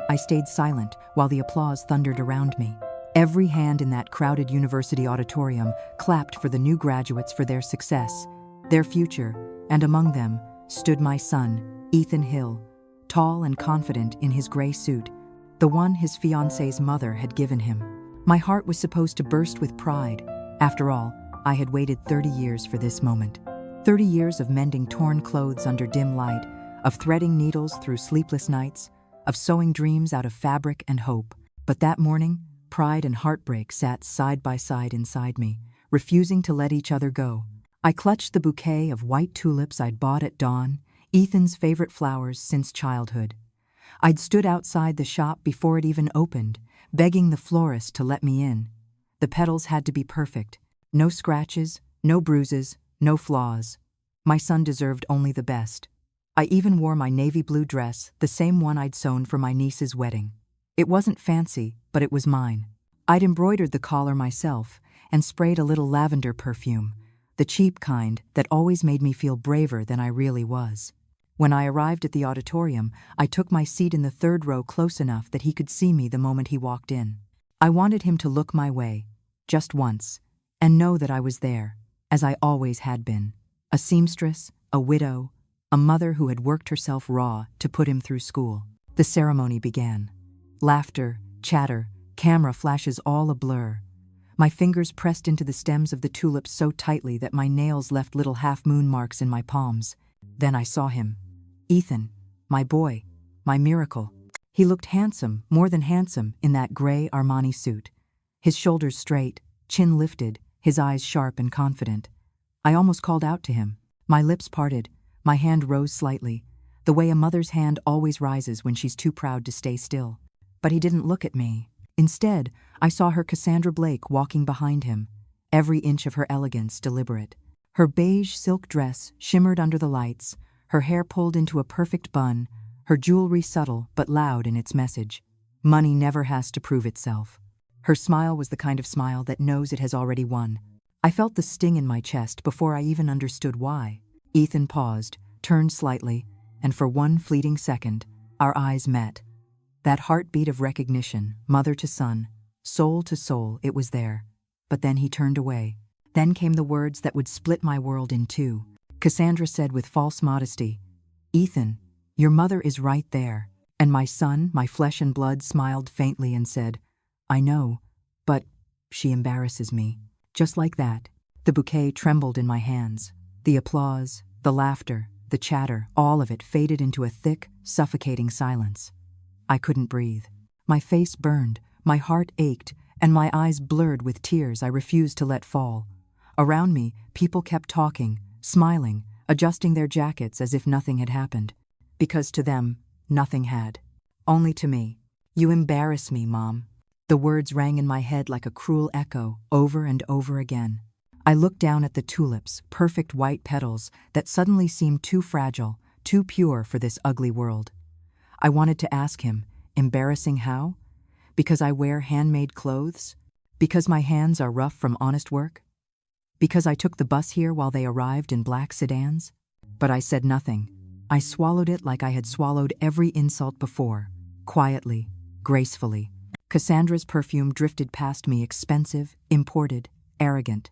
I stayed silent while the applause thundered around me. Every hand in that crowded university auditorium clapped for the new graduates for their success, their future, and among them stood my son, Ethan Hill, tall and confident in his gray suit, the one his fiancée's mother had given him. My heart was supposed to burst with pride. After all, I had waited 30 years for this moment. 30 years of mending torn clothes under dim light, of threading needles through sleepless nights, of sewing dreams out of fabric and hope. But that morning, pride and heartbreak sat side by side inside me, refusing to let each other go. I clutched the bouquet of white tulips I'd bought at dawn, Ethan's favorite flowers since childhood. I'd stood outside the shop before it even opened, begging the florist to let me in. The petals had to be perfect. No scratches, no bruises, no flaws. My son deserved only the best. I even wore my navy blue dress, the same one I'd sewn for my niece's wedding. It wasn't fancy, but it was mine. I'd embroidered the collar myself and sprayed a little lavender perfume, the cheap kind that always made me feel braver than I really was. When I arrived at the auditorium, I took my seat in the third row close enough that he could see me the moment he walked in. I wanted him to look my way, just once, and know that I was there, as I always had been. A seamstress, a widow, a mother who had worked herself raw to put him through school. The ceremony began. Laughter, chatter, camera flashes all a blur. My fingers pressed into the stems of the tulips so tightly that my nails left little half-moon marks in my palms. Then I saw him. Ethan, my boy, my miracle. He looked handsome, more than handsome, in that gray Armani suit. His shoulders straight, chin lifted, his eyes sharp and confident. I almost called out to him. My lips parted, my hand rose slightly, the way a mother's hand always rises when she's too proud to stay still. But he didn't look at me. Instead, I saw her Cassandra Blake walking behind him, every inch of her elegance deliberate. Her beige silk dress shimmered under the lights, her hair pulled into a perfect bun, her jewelry subtle but loud in its message. Money never has to prove itself. Her smile was the kind of smile that knows it has already won. I felt the sting in my chest before I even understood why. Ethan paused, turned slightly, and for one fleeting second, our eyes met. That heartbeat of recognition, mother to son, soul to soul, it was there. But then he turned away. Then came the words that would split my world in two. Cassandra said with false modesty, "Ethan, your mother is right there." And my son, my flesh and blood, smiled faintly and said, "I know, but she embarrasses me." Just like that, the bouquet trembled in my hands. The applause, the laughter, the chatter, all of it faded into a thick, suffocating silence. I couldn't breathe. My face burned, my heart ached, and my eyes blurred with tears I refused to let fall. Around me, people kept talking, smiling, adjusting their jackets as if nothing had happened. Because to them, nothing had. Only to me. "You embarrass me, Mom." The words rang in my head like a cruel echo, over and over again. I looked down at the tulips, perfect white petals that suddenly seemed too fragile, too pure for this ugly world. I wanted to ask him, embarrassing how? Because I wear handmade clothes? Because my hands are rough from honest work? Because I took the bus here while they arrived in black sedans? But I said nothing. I swallowed it like I had swallowed every insult before, quietly, gracefully. Cassandra's perfume drifted past me, expensive, imported, arrogant.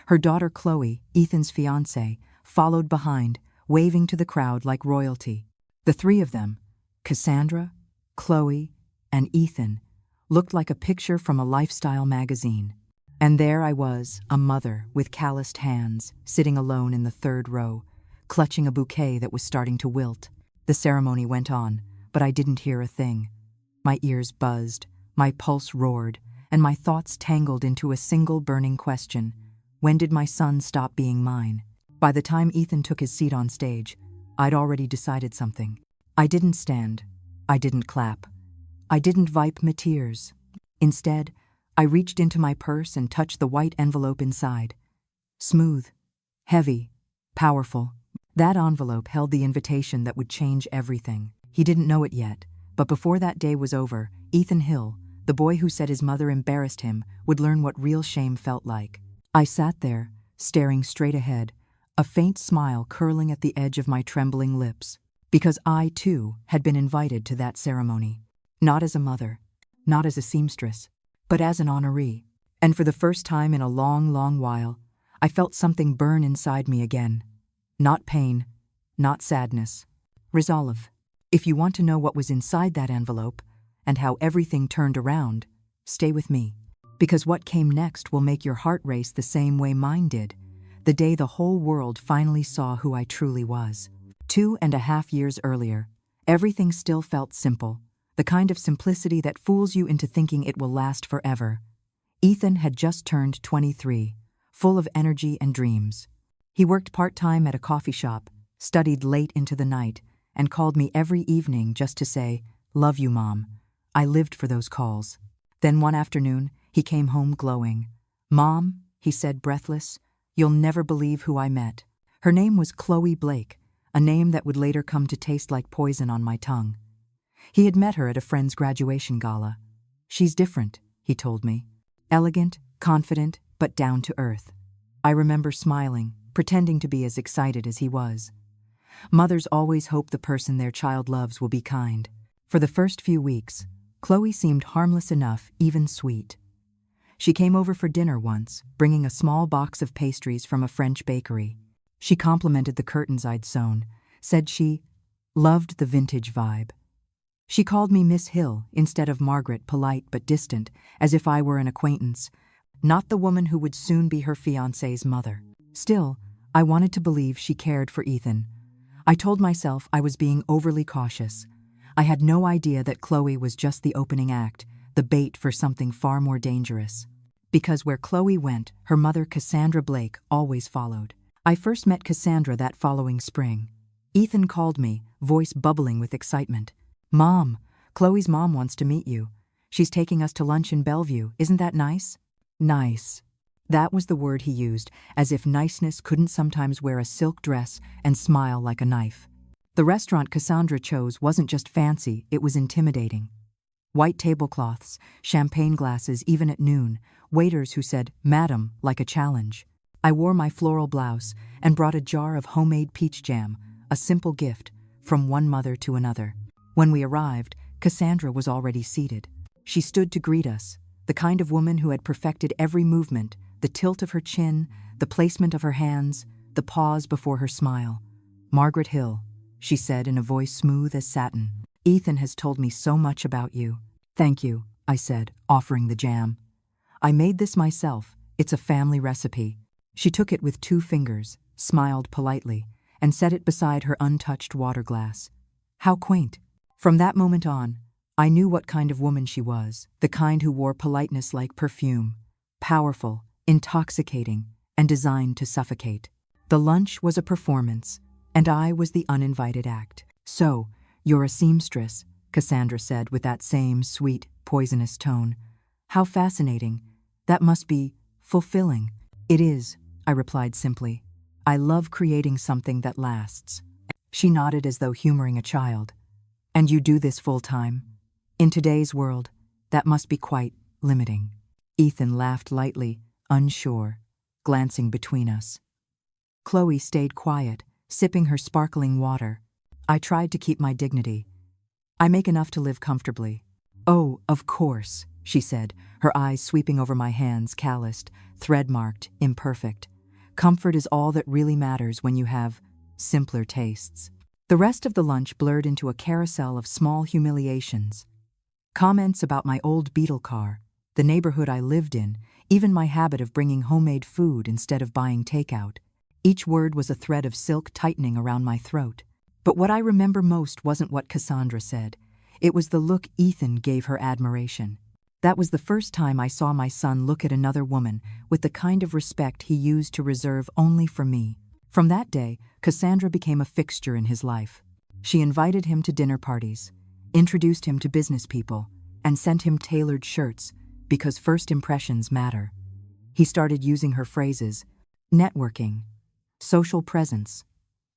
Her daughter Chloe, Ethan's fiancée, followed behind, waving to the crowd like royalty. The three of them, Cassandra, Chloe, and Ethan, looked like a picture from a lifestyle magazine. And there I was, a mother with calloused hands, sitting alone in the third row, clutching a bouquet that was starting to wilt. The ceremony went on, but I didn't hear a thing. My ears buzzed, my pulse roared, and my thoughts tangled into a single burning question. When did my son stop being mine? By the time Ethan took his seat on stage, I'd already decided something. I didn't stand. I didn't clap. I didn't wipe my tears. Instead, I reached into my purse and touched the white envelope inside. Smooth, heavy, powerful. That envelope held the invitation that would change everything. He didn't know it yet, but before that day was over, Ethan Hill, the boy who said his mother embarrassed him, would learn what real shame felt like. I sat there, staring straight ahead, a faint smile curling at the edge of my trembling lips, because I, too, had been invited to that ceremony. Not as a mother, not as a seamstress, but as an honoree. And for the first time in a long, long while, I felt something burn inside me again. Not pain, not sadness. Resolve. If you want to know what was inside that envelope, and how everything turned around, stay with me. Because what came next will make your heart race the same way mine did, the day the whole world finally saw who I truly was. 2.5 years earlier, everything still felt simple, the kind of simplicity that fools you into thinking it will last forever. Ethan had just turned 23, full of energy and dreams. He worked part-time at a coffee shop, studied late into the night, and called me every evening just to say, "Love you, Mom." I lived for those calls. Then one afternoon, he came home glowing. "Mom," he said breathless, "you'll never believe who I met." Her name was Chloe Blake, a name that would later come to taste like poison on my tongue. He had met her at a friend's graduation gala. "She's different," he told me. "Elegant, confident, but down to earth." I remember smiling, pretending to be as excited as he was. Mothers always hope the person their child loves will be kind. For the first few weeks, Chloe seemed harmless enough, even sweet. She came over for dinner once, bringing a small box of pastries from a French bakery. She complimented the curtains I'd sewn, said she loved the vintage vibe. She called me Miss Hill instead of Margaret, polite but distant, as if I were an acquaintance, not the woman who would soon be her fiancé's mother. Still, I wanted to believe she cared for Ethan. I told myself I was being overly cautious. I had no idea that Chloe was just the opening act, the bait for something far more dangerous. Because where Chloe went, her mother Cassandra Blake always followed. I first met Cassandra that following spring. Ethan called me, voice bubbling with excitement. "Mom, Chloe's mom wants to meet you. She's taking us to lunch in Bellevue. Isn't that nice?" Nice. That was the word he used, as if niceness couldn't sometimes wear a silk dress and smile like a knife. The restaurant Cassandra chose wasn't just fancy, it was intimidating. White tablecloths, champagne glasses even at noon, waiters who said, "Madam," like a challenge. I wore my floral blouse and brought a jar of homemade peach jam, a simple gift, from one mother to another. When we arrived, Cassandra was already seated. She stood to greet us, the kind of woman who had perfected every movement, the tilt of her chin, the placement of her hands, the pause before her smile. "Margaret Hill," she said in a voice smooth as satin. "Ethan has told me so much about you." "Thank you," I said, offering the jam. "I made this myself. It's a family recipe." She took it with 2 fingers, smiled politely, and set it beside her untouched water glass. How quaint. From that moment on, I knew what kind of woman she was, the kind who wore politeness like perfume. Powerful, intoxicating, and designed to suffocate. The lunch was a performance, and I was the uninvited act. "So, you're a seamstress," Cassandra said with that same sweet, poisonous tone. "How fascinating. That must be fulfilling." "It is," I replied simply. "I love creating something that lasts." She nodded as though humoring a child. "And you do this full-time? In today's world, that must be quite limiting." Ethan laughed lightly, unsure, glancing between us. Chloe stayed quiet, sipping her sparkling water. I tried to keep my dignity. "I make enough to live comfortably." "Oh, of course," she said, her eyes sweeping over my hands, calloused, thread-marked, imperfect. "Comfort is all that really matters when you have simpler tastes." The rest of the lunch blurred into a carousel of small humiliations. Comments about my old beetle car, the neighborhood I lived in, even my habit of bringing homemade food instead of buying takeout. Each word was a thread of silk tightening around my throat. But what I remember most wasn't what Cassandra said. It was the look Ethan gave her admiration. That was the first time I saw my son look at another woman with the kind of respect he used to reserve only for me. From that day, Cassandra became a fixture in his life. She invited him to dinner parties, introduced him to business people, and sent him tailored shirts, because first impressions matter. He started using her phrases: networking, social presence,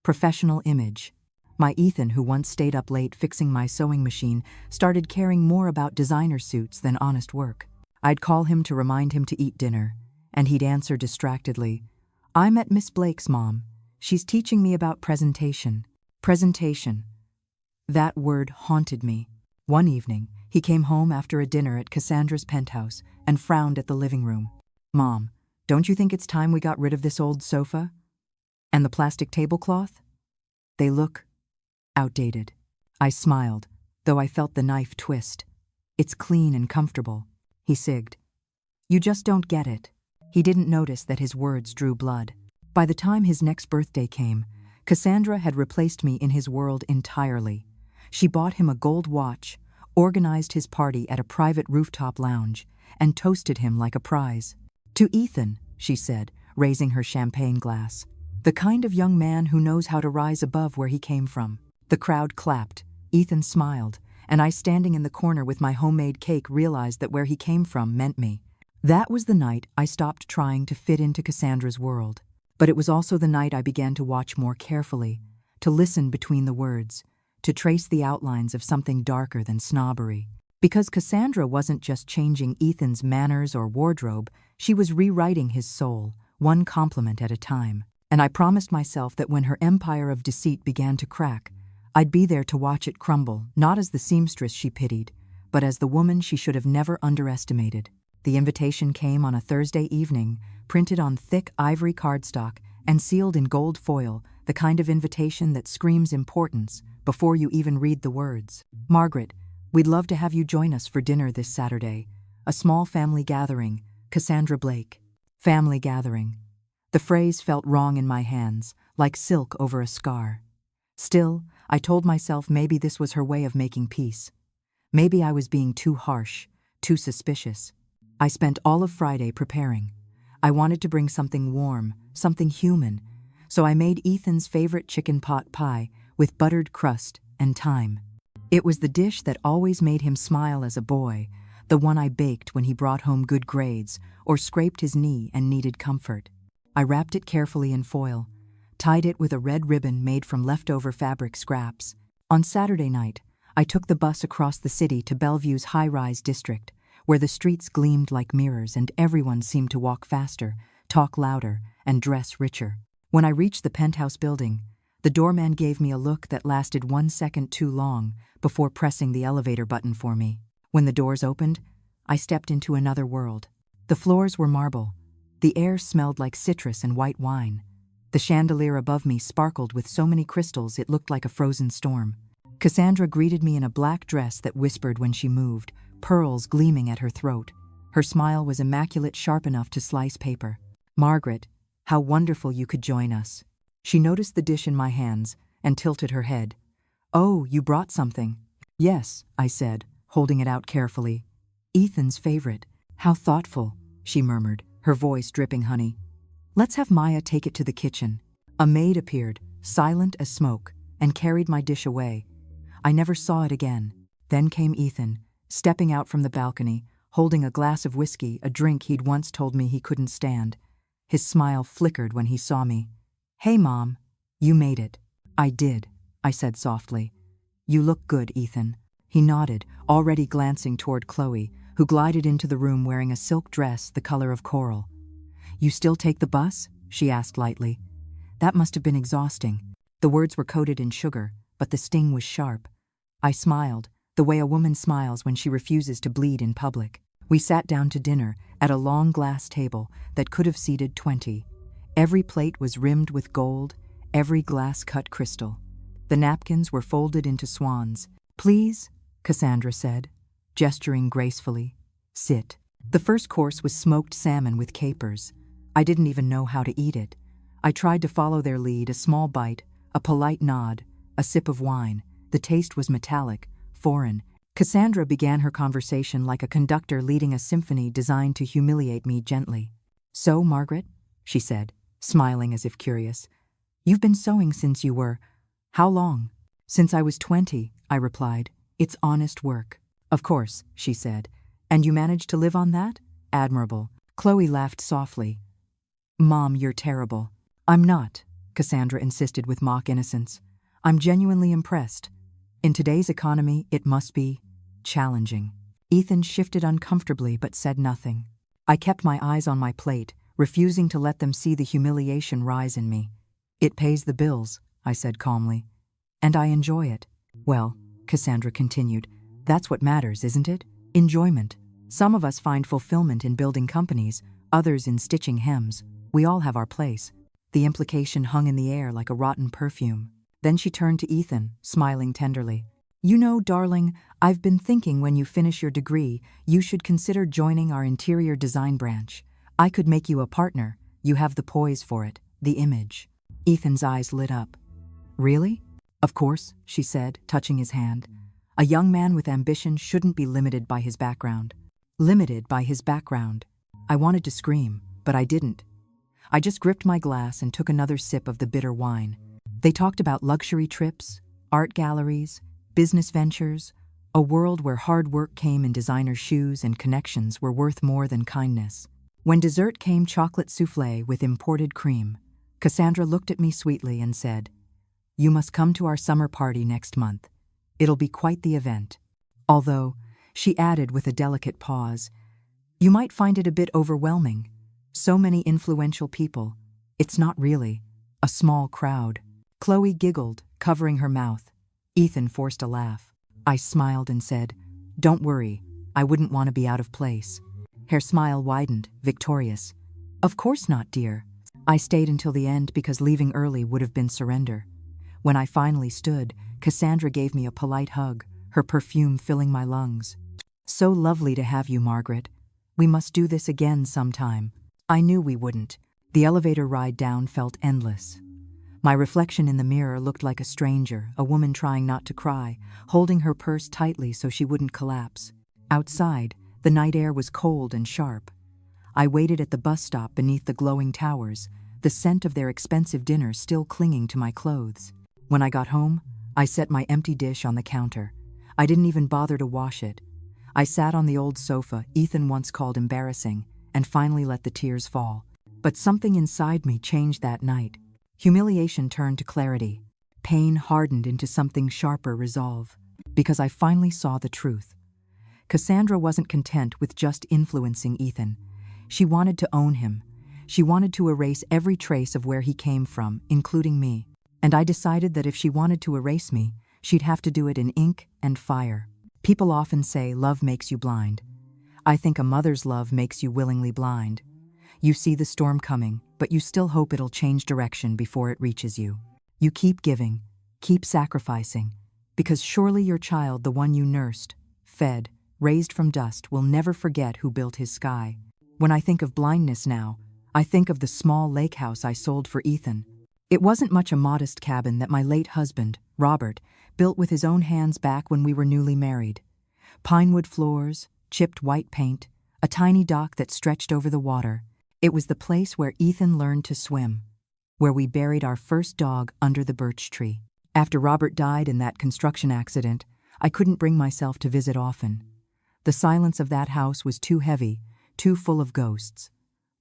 professional image. My Ethan, who once stayed up late fixing my sewing machine, started caring more about designer suits than honest work. I'd call him to remind him to eat dinner, and he'd answer distractedly, "I'm at Miss Blake's, Mom. She's teaching me about presentation." Presentation. That word haunted me. One evening, He came home after a dinner at Cassandra's penthouse and frowned at the living room. "Mom, don't you think it's time we got rid of this old sofa? And the plastic tablecloth? They look outdated." I smiled, though I felt the knife twist. "It's clean and comfortable," he sigged. "You just don't get it." He didn't notice that his words drew blood. By the time his next birthday came, Cassandra had replaced me in his world entirely. She bought him a gold watch, organized his party at a private rooftop lounge, and toasted him like a prize. "To Ethan," she said, raising her champagne glass. "The kind of young man who knows how to rise above where he came from." The crowd clapped. Ethan smiled, and I, standing in the corner with my homemade cake, realized that where he came from meant me. That was the night I stopped trying to fit into Cassandra's world. But it was also the night I began to watch more carefully, to listen between the words, to trace the outlines of something darker than snobbery. Because Cassandra wasn't just changing Ethan's manners or wardrobe, she was rewriting his soul, one compliment at a time. And I promised myself that when her empire of deceit began to crack, I'd be there to watch it crumble, not as the seamstress she pitied, but as the woman she should have never underestimated. The invitation came on a Thursday evening, printed on thick ivory cardstock and sealed in gold foil, the kind of invitation that screams importance before you even read the words. "Margaret, we'd love to have you join us for dinner this Saturday. A small family gathering. Cassandra Blake." Family gathering. The phrase felt wrong in my hands, like silk over a scar. Still, I told myself maybe this was her way of making peace. Maybe I was being too harsh, too suspicious. I spent all of Friday preparing. I wanted to bring something warm, something human, so I made Ethan's favorite chicken pot pie with buttered crust and thyme. It was the dish that always made him smile as a boy, the one I baked when he brought home good grades or scraped his knee and needed comfort. I wrapped it carefully in foil, tied it with a red ribbon made from leftover fabric scraps. On Saturday night, I took the bus across the city to Bellevue's high-rise district, where the streets gleamed like mirrors and everyone seemed to walk faster, talk louder, and dress richer. When I reached the penthouse building, the doorman gave me a look that lasted 1 second too long before pressing the elevator button for me. When the doors opened, I stepped into another world. The floors were marble. The air smelled like citrus and white wine. The chandelier above me sparkled with so many crystals it looked like a frozen storm. Cassandra greeted me in a black dress that whispered when she moved, pearls gleaming at her throat. Her smile was immaculate, sharp enough to slice paper. "Margaret, how wonderful you could join us." She noticed the dish in my hands and tilted her head. "Oh, you brought something." "Yes," I said, holding it out carefully. "Ethan's favorite." "How thoughtful," she murmured, her voice dripping honey. "Let's have Maya take it to the kitchen." A maid appeared, silent as smoke, and carried my dish away. I never saw it again. Then came Ethan, stepping out from the balcony, holding a glass of whiskey, a drink he'd once told me he couldn't stand. His smile flickered when he saw me. "Hey, Mom, you made it." "I did," I said softly. "You look good, Ethan." He nodded, already glancing toward Chloe, who glided into the room wearing a silk dress the color of coral. "You still take the bus?" she asked lightly. That must have been exhausting. The words were coated in sugar, but the sting was sharp. I smiled, the way a woman smiles when she refuses to bleed in public. We sat down to dinner at a long glass table that could have seated 20. Every plate was rimmed with gold, every glass cut crystal. The napkins were folded into swans. "Please," Cassandra said, gesturing gracefully. "Sit." The first course was smoked salmon with capers. I didn't even know how to eat it. I tried to follow their lead, a small bite, a polite nod, a sip of wine. The taste was metallic, foreign. Cassandra began her conversation like a conductor leading a symphony designed to humiliate me gently. "So, Margaret," she said, smiling as if curious, "you've been sewing since you were... How long?" "Since I was 20, I replied. "It's honest work." "Of course," she said. "And you managed to live on that? Admirable." Chloe laughed softly. "Mom, you're terrible." "I'm not," Cassandra insisted with mock innocence. "I'm genuinely impressed. In today's economy, it must be challenging." Ethan shifted uncomfortably but said nothing. I kept my eyes on my plate, refusing to let them see the humiliation rise in me. "It pays the bills," I said calmly. "And I enjoy it." "Well," Cassandra continued, That's what matters, isn't it? Enjoyment. Some of us find fulfillment in building companies, others in stitching hems. We all have our place. The implication hung in the air like a rotten perfume. Then she turned to Ethan, smiling tenderly. You know, darling, I've been thinking when you finish your degree, you should consider joining our interior design branch. I could make you a partner. You have the poise for it, the image. Ethan's eyes lit up. Really? Of course, she said, touching his hand. A young man with ambition shouldn't be limited by his background. Limited by his background. I wanted to scream, but I didn't. I just gripped my glass and took another sip of the bitter wine. They talked about luxury trips, art galleries, business ventures, a world where hard work came in designer shoes and connections were worth more than kindness. When dessert came chocolate soufflé with imported cream, Cassandra looked at me sweetly and said, You must come to our summer party next month. It'll be quite the event. Although, she added with a delicate pause, you might find it a bit overwhelming. So many influential people. It's not really. A small crowd. Chloe giggled, covering her mouth. Ethan forced a laugh. I smiled and said, Don't worry, I wouldn't want to be out of place. Her smile widened, victorious. Of course not, dear. I stayed until the end because leaving early would have been surrender. When I finally stood, Cassandra gave me a polite hug, her perfume filling my lungs. So lovely to have you, Margaret. We must do this again sometime. I knew we wouldn't. The elevator ride down felt endless. My reflection in the mirror looked like a stranger, a woman trying not to cry, holding her purse tightly so she wouldn't collapse. Outside, the night air was cold and sharp. I waited at the bus stop beneath the glowing towers, the scent of their expensive dinner still clinging to my clothes. When I got home, I set my empty dish on the counter. I didn't even bother to wash it. I sat on the old sofa Ethan once called embarrassing, and finally let the tears fall. But something inside me changed that night. Humiliation turned to clarity. Pain hardened into something sharper resolve. Because I finally saw the truth. Cassandra wasn't content with just influencing Ethan. She wanted to own him. She wanted to erase every trace of where he came from, including me. And I decided that if she wanted to erase me, she'd have to do it in ink and fire. People often say love makes you blind. I think a mother's love makes you willingly blind. You see the storm coming, but you still hope it'll change direction before it reaches you. You keep giving, keep sacrificing, because surely your child, the one you nursed, fed, raised from dust, will never forget who built his sky. When I think of blindness now, I think of the small lake house I sold for Ethan. It wasn't much a modest cabin that my late husband, Robert, built with his own hands back when we were newly married. Pinewood floors, chipped white paint, a tiny dock that stretched over the water. It was the place where Ethan learned to swim, where we buried our first dog under the birch tree. After Robert died in that construction accident, I couldn't bring myself to visit often. The silence of that house was too heavy, too full of ghosts.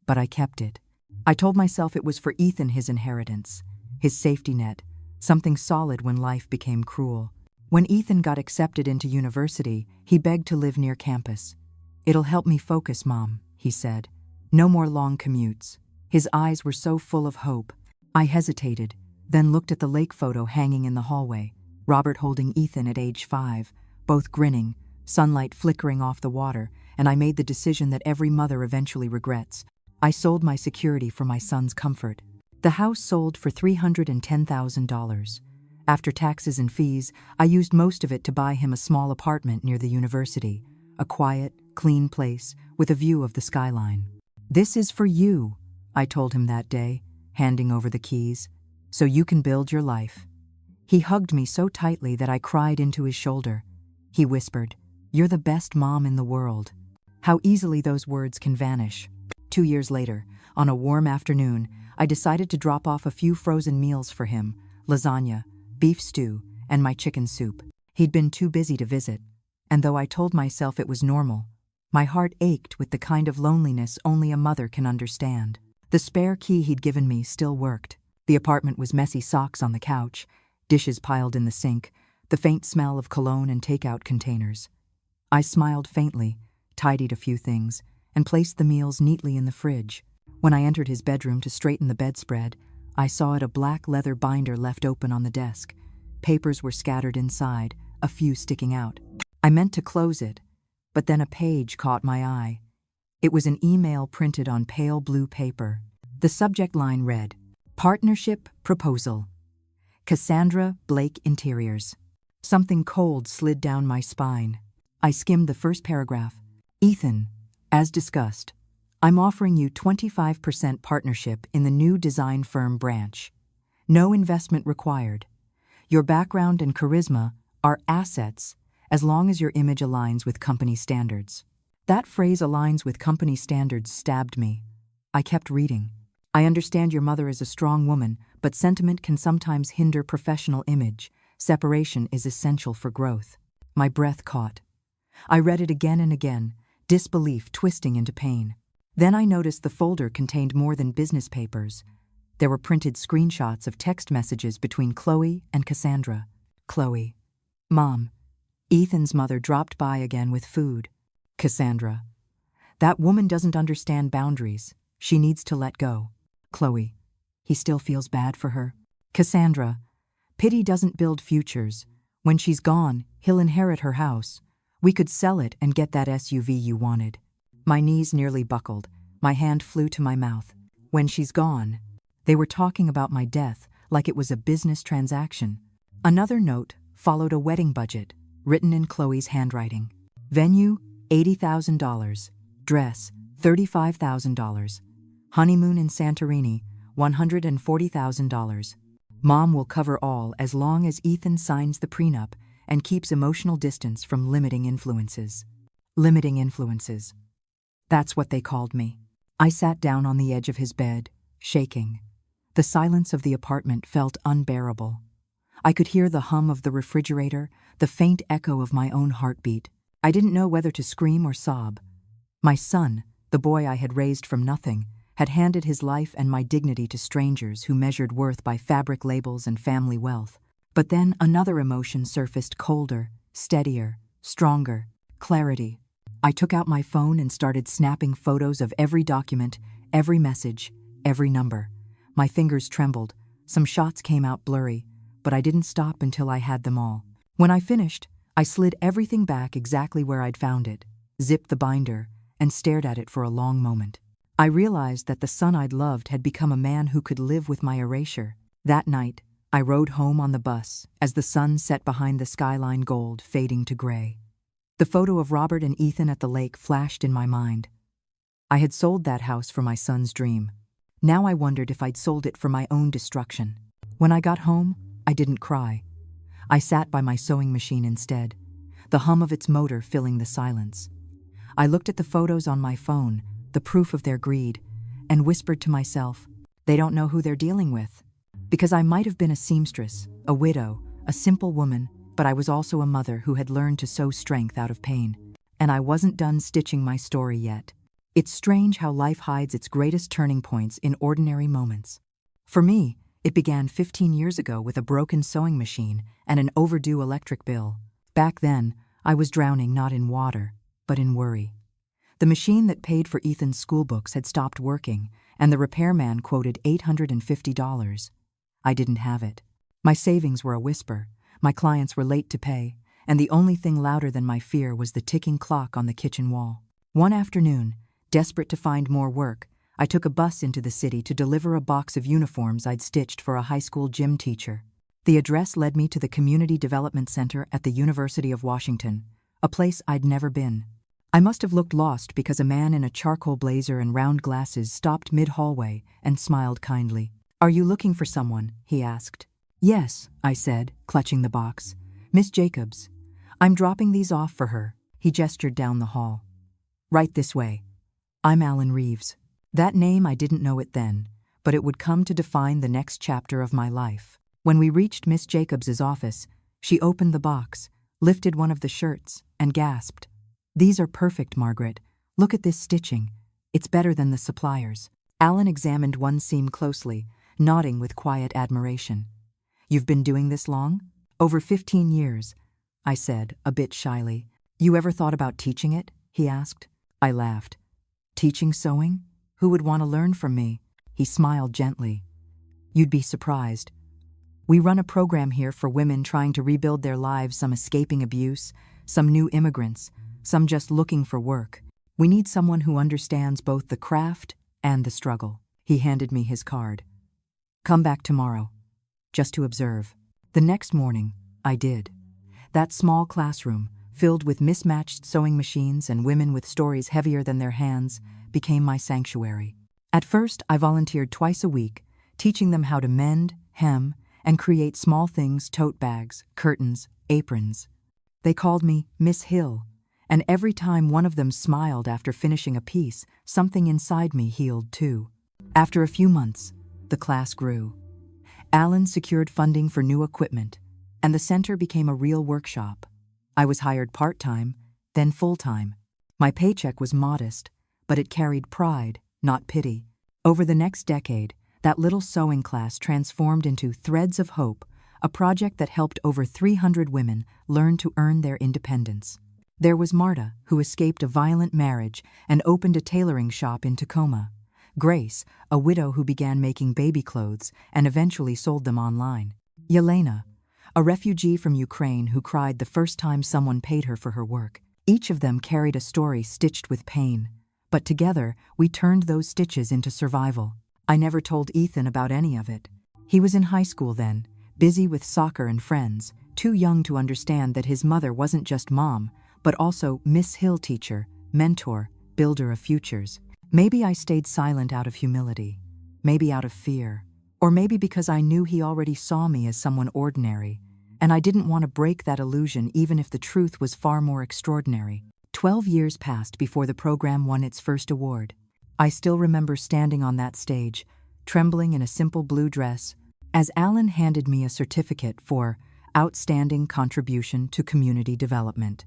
But I kept it. I told myself it was for Ethan, his inheritance, his safety net, something solid when life became cruel. When Ethan got accepted into university, he begged to live near campus. It'll help me focus, Mom, he said. No more long commutes. His eyes were so full of hope. I hesitated, then looked at the lake photo hanging in the hallway. Robert holding Ethan at age 5, both grinning, sunlight flickering off the water, and I made the decision that every mother eventually regrets. I sold my security for my son's comfort. The house sold for $310,000. After taxes and fees, I used most of it to buy him a small apartment near the university, a quiet, clean place with a view of the skyline. This is for you, I told him that day, handing over the keys, so you can build your life. He hugged me so tightly that I cried into his shoulder. He whispered, You're the best mom in the world. How easily those words can vanish. 2 years later, on a warm afternoon, I decided to drop off a few frozen meals for him, lasagna, beef stew, and my chicken soup. He'd been too busy to visit, and though I told myself it was normal, my heart ached with the kind of loneliness only a mother can understand. The spare key he'd given me still worked. The apartment was messy socks on the couch, dishes piled in the sink, the faint smell of cologne and takeout containers. I smiled faintly, tidied a few things, and placed the meals neatly in the fridge. When I entered his bedroom to straighten the bedspread, I saw it a black leather binder left open on the desk. Papers were scattered inside, a few sticking out. I meant to close it, but then a page caught my eye. It was an email printed on pale blue paper. The subject line read, "Partnership Proposal. Cassandra, Blake Interiors." Something cold slid down my spine. I skimmed the first paragraph. "Ethan, as discussed, I'm offering you 25% partnership in the new design firm branch. No investment required. Your background and charisma are assets as long as your image aligns with company standards." That phrase, "aligns with company standards," stabbed me. I kept reading. "I understand your mother is a strong woman, but sentiment can sometimes hinder professional image. Separation is essential for growth." My breath caught. I read it again and again, disbelief twisting into pain. Then I noticed the folder contained more than business papers. There were printed screenshots of text messages between Chloe and Cassandra. Chloe: "Mom, Ethan's mother dropped by again with food." Cassandra: "That woman doesn't understand boundaries. She needs to let go." Chloe: "He still feels bad for her." Cassandra: "Pity doesn't build futures. When she's gone, he'll inherit her house. We could sell it and get that SUV you wanted." My knees nearly buckled. My hand flew to my mouth. When she's gone. They were talking about my death like it was a business transaction. Another note followed a wedding budget, written in Chloe's handwriting. Venue, $80,000. Dress, $35,000. Honeymoon in Santorini, $140,000. Mom will cover all as long as Ethan signs the prenup and keeps emotional distance from limiting influences. Limiting influences. That's what they called me. I sat down on the edge of his bed, shaking. The silence of the apartment felt unbearable. I could hear the hum of the refrigerator, the faint echo of my own heartbeat. I didn't know whether to scream or sob. My son, the boy I had raised from nothing, had handed his life and my dignity to strangers who measured worth by fabric labels and family wealth. But then another emotion surfaced, colder, steadier, stronger: clarity. I took out my phone and started snapping photos of every document, every message, every number. My fingers trembled. Some shots came out blurry, but I didn't stop until I had them all. When I finished, I slid everything back exactly where I'd found it, zipped the binder, and stared at it for a long moment. I realized that the son I'd loved had become a man who could live with my erasure. That night, I rode home on the bus as the sun set behind the skyline, gold fading to gray. The photo of Robert and Ethan at the lake flashed in my mind. I had sold that house for my son's dream. Now I wondered if I'd sold it for my own destruction. When I got home, I didn't cry. I sat by my sewing machine instead, the hum of its motor filling the silence. I looked at the photos on my phone, the proof of their greed, and whispered to myself, they don't know who they're dealing with. Because I might have been a seamstress, a widow, a simple woman, but I was also a mother who had learned to sew strength out of pain. And I wasn't done stitching my story yet. It's strange how life hides its greatest turning points in ordinary moments. For me, it began 15 years ago with a broken sewing machine and an overdue electric bill. Back then, I was drowning not in water, but in worry. The machine that paid for Ethan's school books had stopped working, and the repairman quoted $850. I didn't have it. My savings were a whisper, my clients were late to pay, and the only thing louder than my fear was the ticking clock on the kitchen wall. One afternoon, desperate to find more work, I took a bus into the city to deliver a box of uniforms I'd stitched for a high school gym teacher. The address led me to the Community Development Center at the University of Washington, a place I'd never been. I must have looked lost because a man in a charcoal blazer and round glasses stopped mid-hallway and smiled kindly. "Are you looking for someone?" he asked. "Yes," I said, clutching the box. "Miss Jacobs. I'm dropping these off for her." He gestured down the hall. "Right this way. I'm Alan Reeves." That name, I didn't know it then, but it would come to define the next chapter of my life. When we reached Miss Jacobs's office, she opened the box, lifted one of the shirts, and gasped. "These are perfect, Margaret. Look at this stitching. It's better than the suppliers." Alan examined one seam closely, nodding with quiet admiration. "You've been doing this long?" "Over 15 years, I said, a bit shyly. "You ever thought about teaching it?" he asked. I laughed. "Teaching sewing? Who would want to learn from me?" He smiled gently. "You'd be surprised. We run a program here for women trying to rebuild their lives, some escaping abuse, some new immigrants, some just looking for work. We need someone who understands both the craft and the struggle. He handed me his card. Come back tomorrow, just to observe. The next morning, I did. That small classroom, filled with mismatched sewing machines and women with stories heavier than their hands, became my sanctuary. At first, I volunteered twice a week, teaching them how to mend, hem, and create small things: tote bags, curtains, aprons. They called me Miss Hill, and every time one of them smiled after finishing a piece, something inside me healed too. After a few months, the class grew. Alan secured funding for new equipment, and the center became a real workshop. I was hired part-time, then full-time. My paycheck was modest, but it carried pride, not pity. Over the next decade, that little sewing class transformed into Threads of Hope, a project that helped over 300 women learn to earn their independence. There was Marta, who escaped a violent marriage and opened a tailoring shop in Tacoma. Grace, a widow who began making baby clothes and eventually sold them online. Yelena, a refugee from Ukraine who cried the first time someone paid her for her work. Each of them carried a story stitched with pain, but together we turned those stitches into survival. I never told Ethan about any of it. He was in high school then, busy with soccer and friends, too young to understand that his mother wasn't just mom, but also Miss Hill teacher, mentor, builder of futures. Maybe I stayed silent out of humility, maybe out of fear, or maybe because I knew he already saw me as someone ordinary, and I didn't want to break that illusion even if the truth was far more extraordinary. 12 years passed before the program won its first award. I still remember standing on that stage, trembling in a simple blue dress, as Alan handed me a certificate for Outstanding Contribution to Community Development.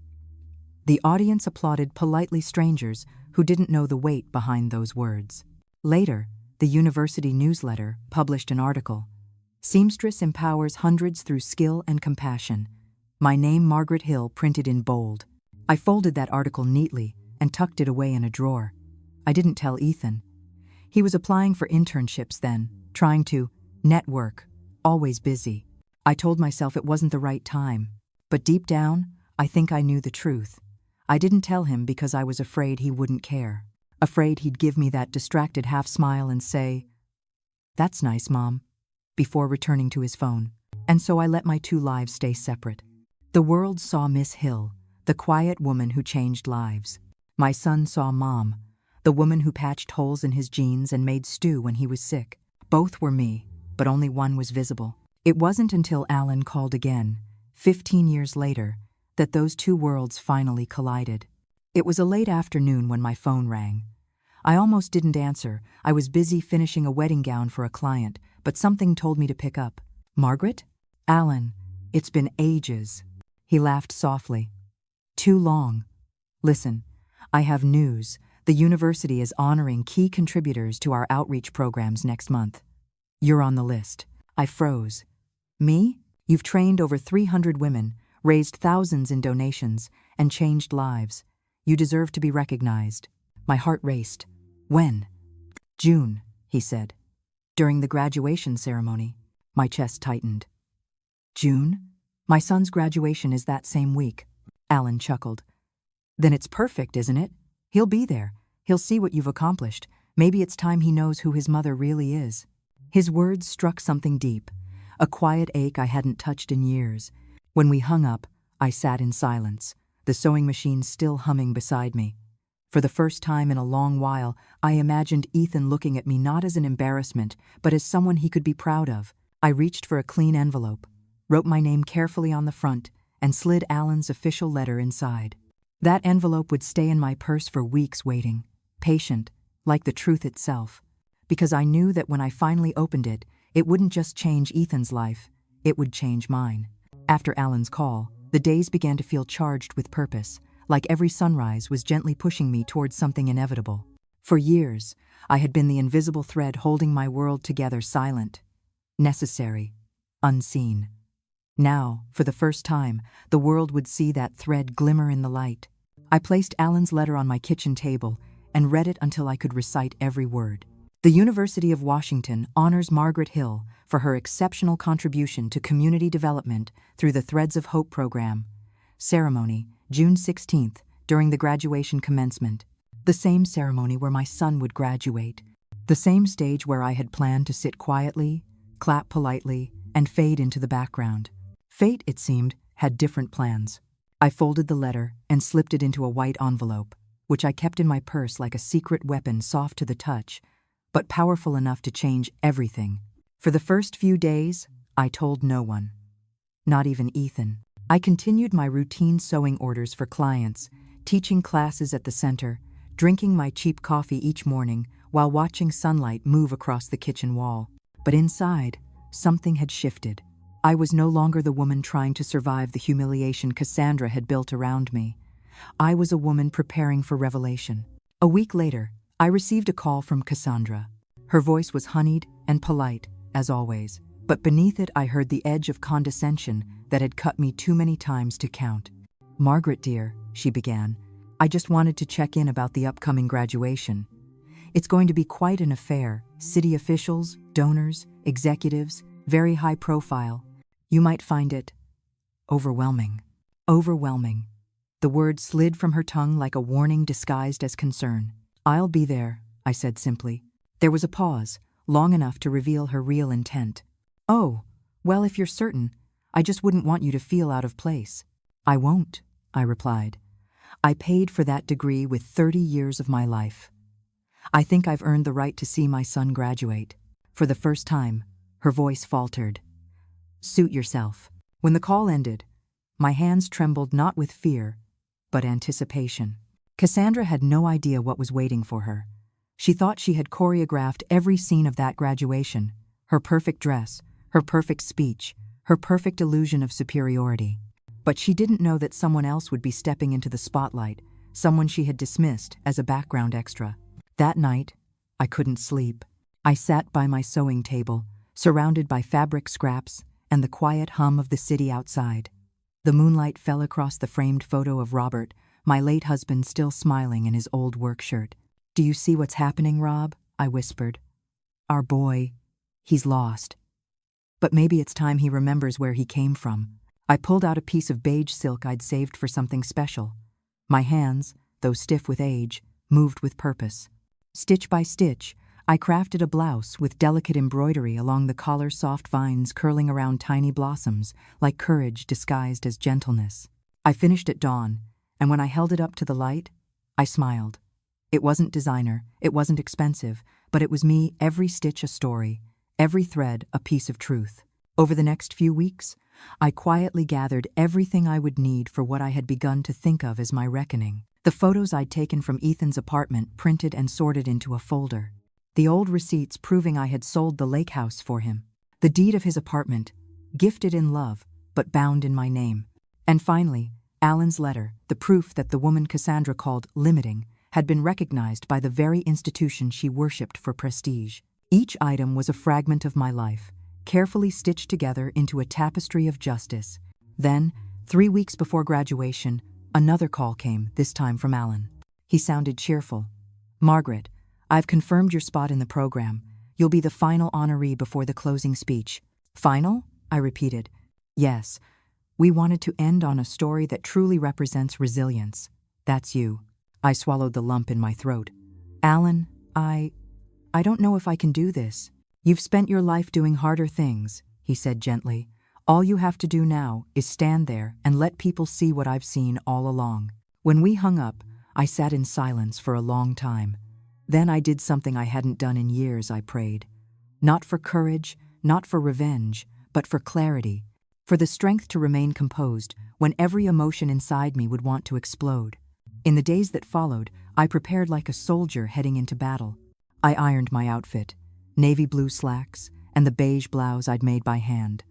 The audience applauded politely, strangers who didn't know the weight behind those words. Later, the university newsletter published an article. Seamstress empowers hundreds through skill and compassion. My name, Margaret Hill, printed in bold. I folded that article neatly and tucked it away in a drawer. I didn't tell Ethan. He was applying for internships then, trying to network, always busy. I told myself it wasn't the right time, but deep down, I think I knew the truth. I didn't tell him because I was afraid he wouldn't care, afraid he'd give me that distracted half-smile and say, "That's nice, Mom," before returning to his phone. And so I let my two lives stay separate. The world saw Miss Hill, the quiet woman who changed lives. My son saw Mom, the woman who patched holes in his jeans and made stew when he was sick. Both were me, but only one was visible. It wasn't until Alan called again, 15 years later, that those two worlds finally collided. It was a late afternoon when my phone rang. I almost didn't answer. I was busy finishing a wedding gown for a client, but something told me to pick up. "Margaret?" "Alan, it's been ages." He laughed softly. "Too long. Listen, I have news. The university is honoring key contributors to our outreach programs next month. You're on the list." I froze. "Me? You've trained over 300 women, raised thousands in donations, and changed lives. You deserve to be recognized." My heart raced. "When?" "June," he said. "During the graduation ceremony." My chest tightened. "June? My son's graduation is that same week." Alan chuckled. "Then it's perfect, isn't it? He'll be there. He'll see what you've accomplished. Maybe it's time he knows who his mother really is." His words struck something deep, a quiet ache I hadn't touched in years. When we hung up, I sat in silence, the sewing machine still humming beside me. For the first time in a long while, I imagined Ethan looking at me not as an embarrassment, but as someone he could be proud of. I reached for a clean envelope, wrote my name carefully on the front, and slid Alan's official letter inside. That envelope would stay in my purse for weeks waiting, patient, like the truth itself, because I knew that when I finally opened it, it wouldn't just change Ethan's life, it would change mine. After Alan's call, the days began to feel charged with purpose, like every sunrise was gently pushing me towards something inevitable. For years, I had been the invisible thread holding my world together, silent, necessary, unseen. Now, for the first time, the world would see that thread glimmer in the light. I placed Alan's letter on my kitchen table and read it until I could recite every word. The University of Washington honors Margaret Hill for her exceptional contribution to community development through the Threads of Hope program. Ceremony, June 16th, during the graduation commencement. The same ceremony where my son would graduate. The same stage where I had planned to sit quietly, clap politely, and fade into the background. Fate, it seemed, had different plans. I folded the letter and slipped it into a white envelope, which I kept in my purse like a secret weapon soft to the touch, but powerful enough to change everything. For the first few days, I told no one. Not even Ethan. I continued my routine sewing orders for clients, teaching classes at the center, drinking my cheap coffee each morning while watching sunlight move across the kitchen wall. But inside, something had shifted. I was no longer the woman trying to survive the humiliation Cassandra had built around me. I was a woman preparing for revelation. A week later, I received a call from Cassandra. Her voice was honeyed and polite, as always, but beneath it I heard the edge of condescension that had cut me too many times to count. "Margaret, dear," she began, "I just wanted to check in about the upcoming graduation. It's going to be quite an affair. City officials, donors, executives, very high profile. You might find it overwhelming." Overwhelming. The word slid from her tongue like a warning disguised as concern. "I'll be there," I said simply. There was a pause, long enough to reveal her real intent. "Oh, well, if you're certain, I just wouldn't want you to feel out of place." "I won't," I replied. "I paid for that degree with 30 years of my life. I think I've earned the right to see my son graduate." For the first time, her voice faltered. "Suit yourself." When the call ended, my hands trembled not with fear, but anticipation. Cassandra had no idea what was waiting for her. She thought she had choreographed every scene of that graduation, her perfect dress, her perfect speech, her perfect illusion of superiority. But she didn't know that someone else would be stepping into the spotlight, someone she had dismissed as a background extra. That night, I couldn't sleep. I sat by my sewing table, surrounded by fabric scraps and the quiet hum of the city outside. The moonlight fell across the framed photo of Robert, my late husband still smiling in his old work shirt. "Do you see what's happening, Rob?" I whispered. "Our boy, he's lost. But maybe it's time he remembers where he came from." I pulled out a piece of beige silk I'd saved for something special. My hands, though stiff with age, moved with purpose. Stitch by stitch, I crafted a blouse with delicate embroidery along the collar's soft vines curling around tiny blossoms, like courage disguised as gentleness. I finished at dawn, and when I held it up to the light, I smiled. It wasn't designer, it wasn't expensive, but it was me, every stitch a story, every thread a piece of truth. Over the next few weeks, I quietly gathered everything I would need for what I had begun to think of as my reckoning. The photos I'd taken from Ethan's apartment printed and sorted into a folder. The old receipts proving I had sold the lake house for him. The deed of his apartment, gifted in love, but bound in my name. And finally, Alan's letter, the proof that the woman Cassandra called limiting, had been recognized by the very institution she worshipped for prestige. Each item was a fragment of my life, carefully stitched together into a tapestry of justice. Then, 3 weeks before graduation, another call came, this time from Alan. He sounded cheerful. "Margaret, I've confirmed your spot in the program. You'll be the final honoree before the closing speech." "Final?" I repeated. "Yes. We wanted to end on a story that truly represents resilience. That's you." I swallowed the lump in my throat. "Alan, I don't know if I can do this." "You've spent your life doing harder things," he said gently. "All you have to do now is stand there and let people see what I've seen all along." When we hung up, I sat in silence for a long time. Then I did something I hadn't done in years, I prayed. Not for courage, not for revenge, but for clarity, for the strength to remain composed when every emotion inside me would want to explode. In the days that followed, I prepared like a soldier heading into battle. I ironed my outfit, navy blue slacks, and the beige blouse I'd made by hand.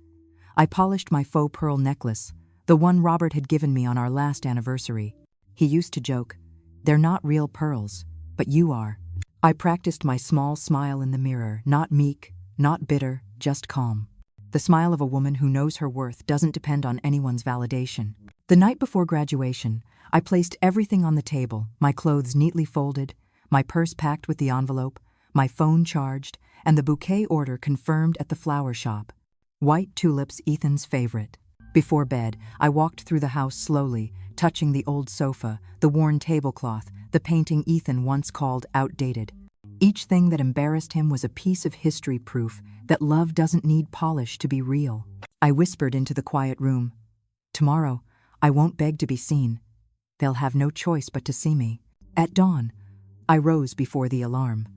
I polished my faux pearl necklace, the one Robert had given me on our last anniversary. He used to joke, "They're not real pearls, but you are." I practiced my small smile in the mirror, not meek, not bitter, just calm. The smile of a woman who knows her worth doesn't depend on anyone's validation. The night before graduation, I placed everything on the table, my clothes neatly folded, my purse packed with the envelope, my phone charged, and the bouquet order confirmed at the flower shop. White tulips, Ethan's favorite. Before bed, I walked through the house slowly, touching the old sofa, the worn tablecloth, the painting Ethan once called outdated. Each thing that embarrassed him was a piece of history proof that love doesn't need polish to be real. I whispered into the quiet room, "Tomorrow, I won't beg to be seen. They'll have no choice but to see me." At dawn, I rose before the alarm.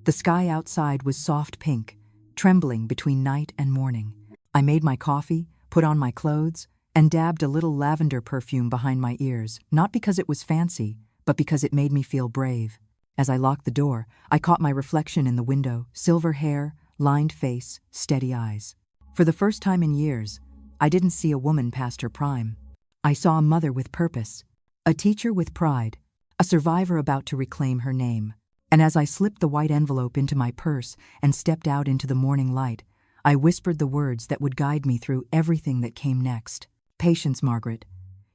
The sky outside was soft pink, trembling between night and morning. I made my coffee, put on my clothes, and dabbed a little lavender perfume behind my ears, not because it was fancy, but because it made me feel brave. As I locked the door, I caught my reflection in the window, silver hair, lined face, steady eyes. For the first time in years, I didn't see a woman past her prime. I saw a mother with purpose, a teacher with pride, a survivor about to reclaim her name. And as I slipped the white envelope into my purse and stepped out into the morning light, I whispered the words that would guide me through everything that came next. "Patience, Margaret.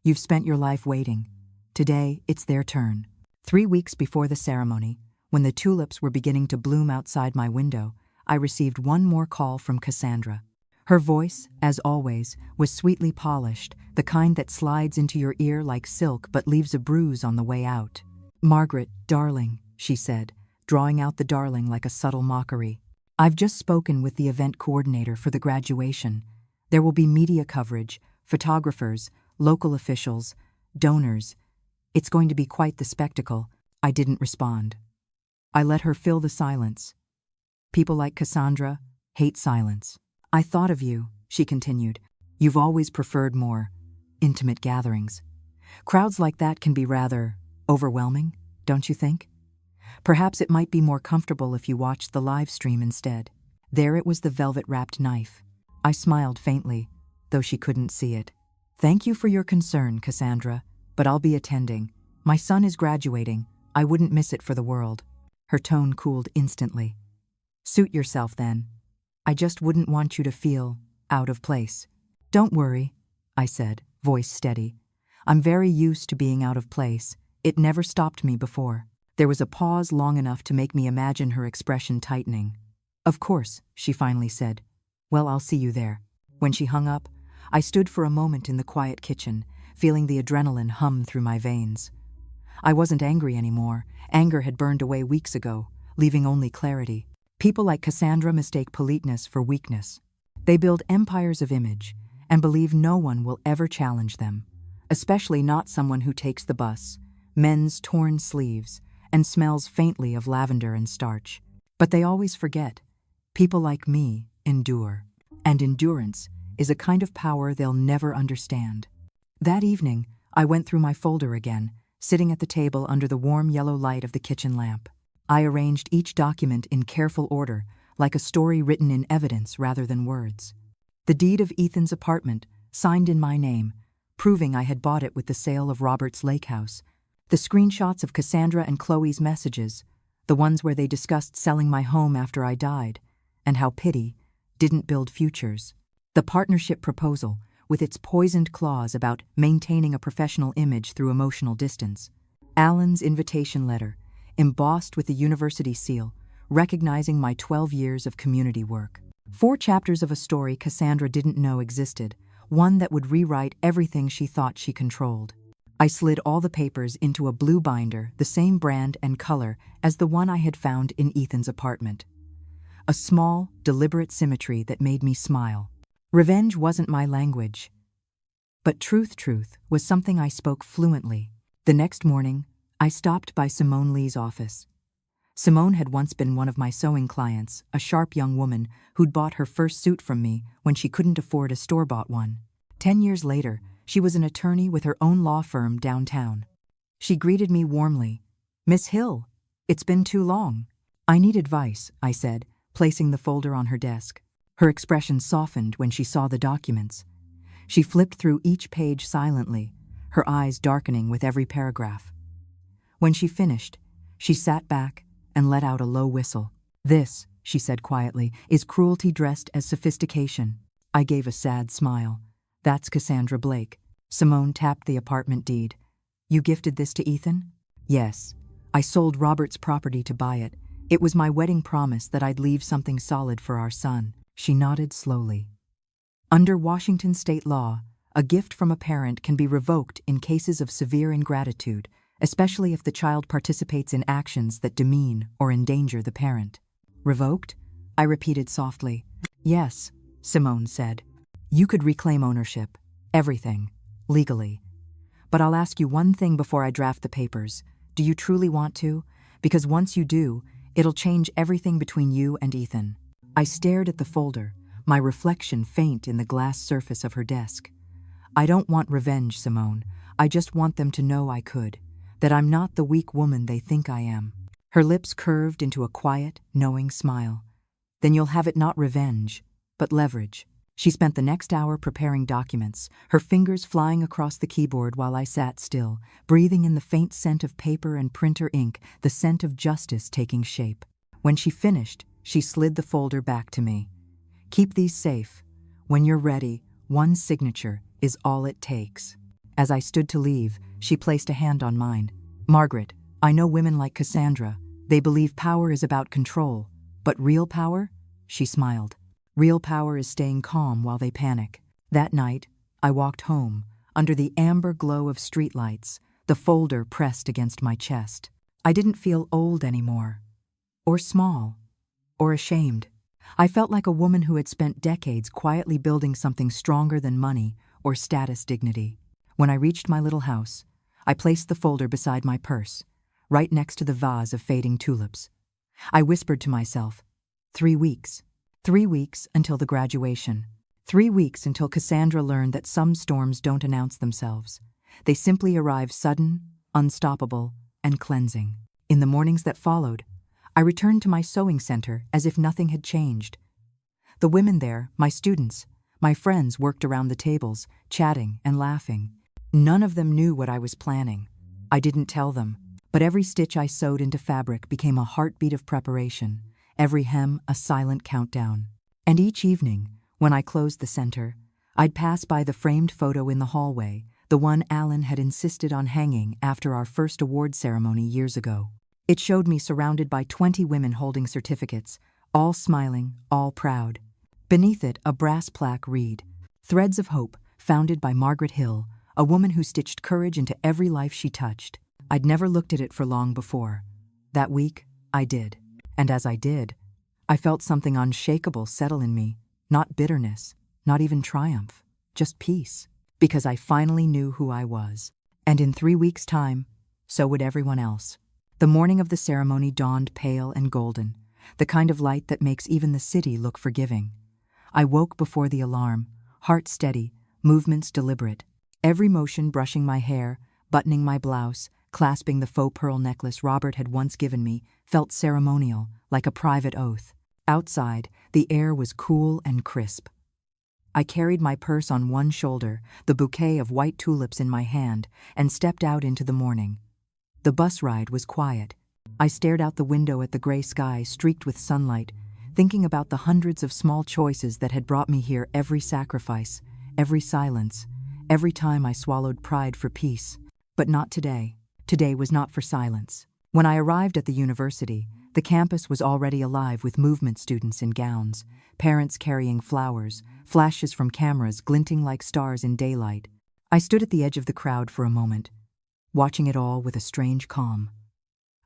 You've spent your life waiting. Today, it's their turn." 3 weeks before the ceremony, when the tulips were beginning to bloom outside my window, I received one more call from Cassandra. Her voice, as always, was sweetly polished, the kind that slides into your ear like silk but leaves a bruise on the way out. "Margaret, darling," she said, drawing out the darling like a subtle mockery. "I've just spoken with the event coordinator for the graduation. There will be media coverage, photographers, local officials, donors. It's going to be quite the spectacle." I didn't respond. I let her fill the silence. People like Cassandra hate silence. "I thought of you," she continued. "You've always preferred more intimate gatherings. Crowds like that can be rather overwhelming, don't you think? Perhaps it might be more comfortable if you watched the live stream instead." There it was, the velvet-wrapped knife. I smiled faintly, though she couldn't see it. "Thank you for your concern, Cassandra, but I'll be attending. My son is graduating. I wouldn't miss it for the world." Her tone cooled instantly. "Suit yourself, then. I just wouldn't want you to feel out of place." "Don't worry," I said, voice steady. "I'm very used to being out of place. It never stopped me before." There was a pause long enough to make me imagine her expression tightening. "Of course," she finally said. "Well, I'll see you there." When she hung up, I stood for a moment in the quiet kitchen, feeling the adrenaline hum through my veins. I wasn't angry anymore. Anger had burned away weeks ago, leaving only clarity. People like Cassandra mistake politeness for weakness. They build empires of image and believe no one will ever challenge them, especially not someone who takes the bus, mends torn sleeves, and smells faintly of lavender and starch. But they always forget. People like me endure. And endurance is a kind of power they'll never understand. That evening, I went through my folder again, sitting at the table under the warm yellow light of the kitchen lamp. I arranged each document in careful order, like a story written in evidence rather than words. The deed of Ethan's apartment, signed in my name, proving I had bought it with the sale of Robert's lake house. The screenshots of Cassandra and Chloe's messages, the ones where they discussed selling my home after I died, and how pity didn't build futures. The partnership proposal, with its poisoned clause about maintaining a professional image through emotional distance. Alan's invitation letter, embossed with the university seal, recognizing my 12 years of community work. 4 chapters of a story Cassandra didn't know existed, one that would rewrite everything she thought she controlled. I slid all the papers into a blue binder, the same brand and color as the one I had found in Ethan's apartment. A small, deliberate symmetry that made me smile. Revenge wasn't my language. But truth was something I spoke fluently. The next morning, I stopped by Simone Lee's office. Simone had once been one of my sewing clients, a sharp young woman who'd bought her first suit from me when she couldn't afford a store-bought one. 10 years later, she was an attorney with her own law firm downtown. She greeted me warmly. "Miss Hill, it's been too long." "I need advice," I said, placing the folder on her desk. Her expression softened when she saw the documents. She flipped through each page silently, her eyes darkening with every paragraph. When she finished, she sat back and let out a low whistle. "This," she said quietly, "is cruelty dressed as sophistication." I gave a sad smile. "That's Cassandra Blake." Simone tapped the apartment deed. "You gifted this to Ethan?" "Yes. I sold Robert's property to buy it. It was my wedding promise that I'd leave something solid for our son." She nodded slowly. Under Washington state law, A gift from a parent can be revoked in cases of severe ingratitude, especially if the child participates in actions that demean or endanger the parent. Revoked? I repeated softly. Yes, Simone said. You could reclaim ownership. Everything. Legally. But I'll ask you one thing before I draft the papers. Do you truly want to? Because once you do, it'll change everything between you and Ethan. I stared at the folder, my reflection faint in the glass surface of her desk. I don't want revenge, Simone. I just want them to know I could. That I'm not the weak woman they think I am. Her lips curved into a quiet, knowing smile. Then you'll have it not revenge, but leverage. She spent the next hour preparing documents, her fingers flying across the keyboard while I sat still, breathing in the faint scent of paper and printer ink, the scent of justice taking shape. When she finished, she slid the folder back to me. Keep these safe. When you're ready, one signature is all it takes. As I stood to leave, she placed a hand on mine. Margaret, I know women like Cassandra. They believe power is about control. But real power? She smiled. Real power is staying calm while they panic. That night, I walked home, under the amber glow of streetlights, the folder pressed against my chest. I didn't feel old anymore. Or small. Or ashamed. I felt like a woman who had spent decades quietly building something stronger than money or status dignity. When I reached my little house, I placed the folder beside my purse, right next to the vase of fading tulips. I whispered to myself, 3 weeks. 3 weeks until the graduation. 3 weeks until Cassandra learned that some storms don't announce themselves. They simply arrive sudden, unstoppable, and cleansing. In the mornings that followed, I returned to my sewing center as if nothing had changed. The women there, my students, my friends worked around the tables, chatting and laughing. None of them knew what I was planning. I didn't tell them, but every stitch I sewed into fabric became a heartbeat of preparation. Every hem a silent countdown. And each evening, when I closed the center, I'd pass by the framed photo in the hallway, the one Alan had insisted on hanging after our first award ceremony years ago. It showed me surrounded by 20 women holding certificates, all smiling, all proud. Beneath it, a brass plaque read, Threads of Hope, founded by Margaret Hill, a woman who stitched courage into every life she touched. I'd never looked at it for long before. That week, I did. And as I did, I felt something unshakable settle in me, not bitterness, not even triumph, just peace, because I finally knew who I was. And in 3 weeks' time, so would everyone else. The morning of the ceremony dawned pale and golden, the kind of light that makes even the city look forgiving. I woke before the alarm, heart steady, movements deliberate, every motion brushing my hair, buttoning my blouse, clasping the faux pearl necklace Robert had once given me, felt ceremonial, like a private oath. Outside, the air was cool and crisp. I carried my purse on one shoulder, the bouquet of white tulips in my hand, and stepped out into the morning. The bus ride was quiet. I stared out the window at the gray sky streaked with sunlight, thinking about the hundreds of small choices that had brought me here, every sacrifice, every silence, every time I swallowed pride for peace. But not today. Today was not for silence. When I arrived at the university, the campus was already alive with movement students in gowns, parents carrying flowers, flashes from cameras glinting like stars in daylight. I stood at the edge of the crowd for a moment, watching it all with a strange calm.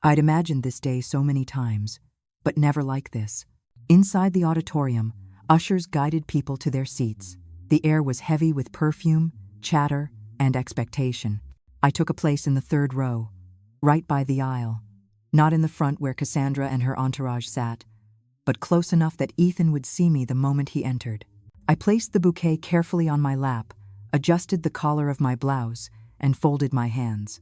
I'd imagined this day so many times, but never like this. Inside the auditorium, ushers guided people to their seats. The air was heavy with perfume, chatter, and expectation. I took a place in the third row, right by the aisle, not in the front where Cassandra and her entourage sat, but close enough that Ethan would see me the moment he entered. I placed the bouquet carefully on my lap, adjusted the collar of my blouse, and folded my hands.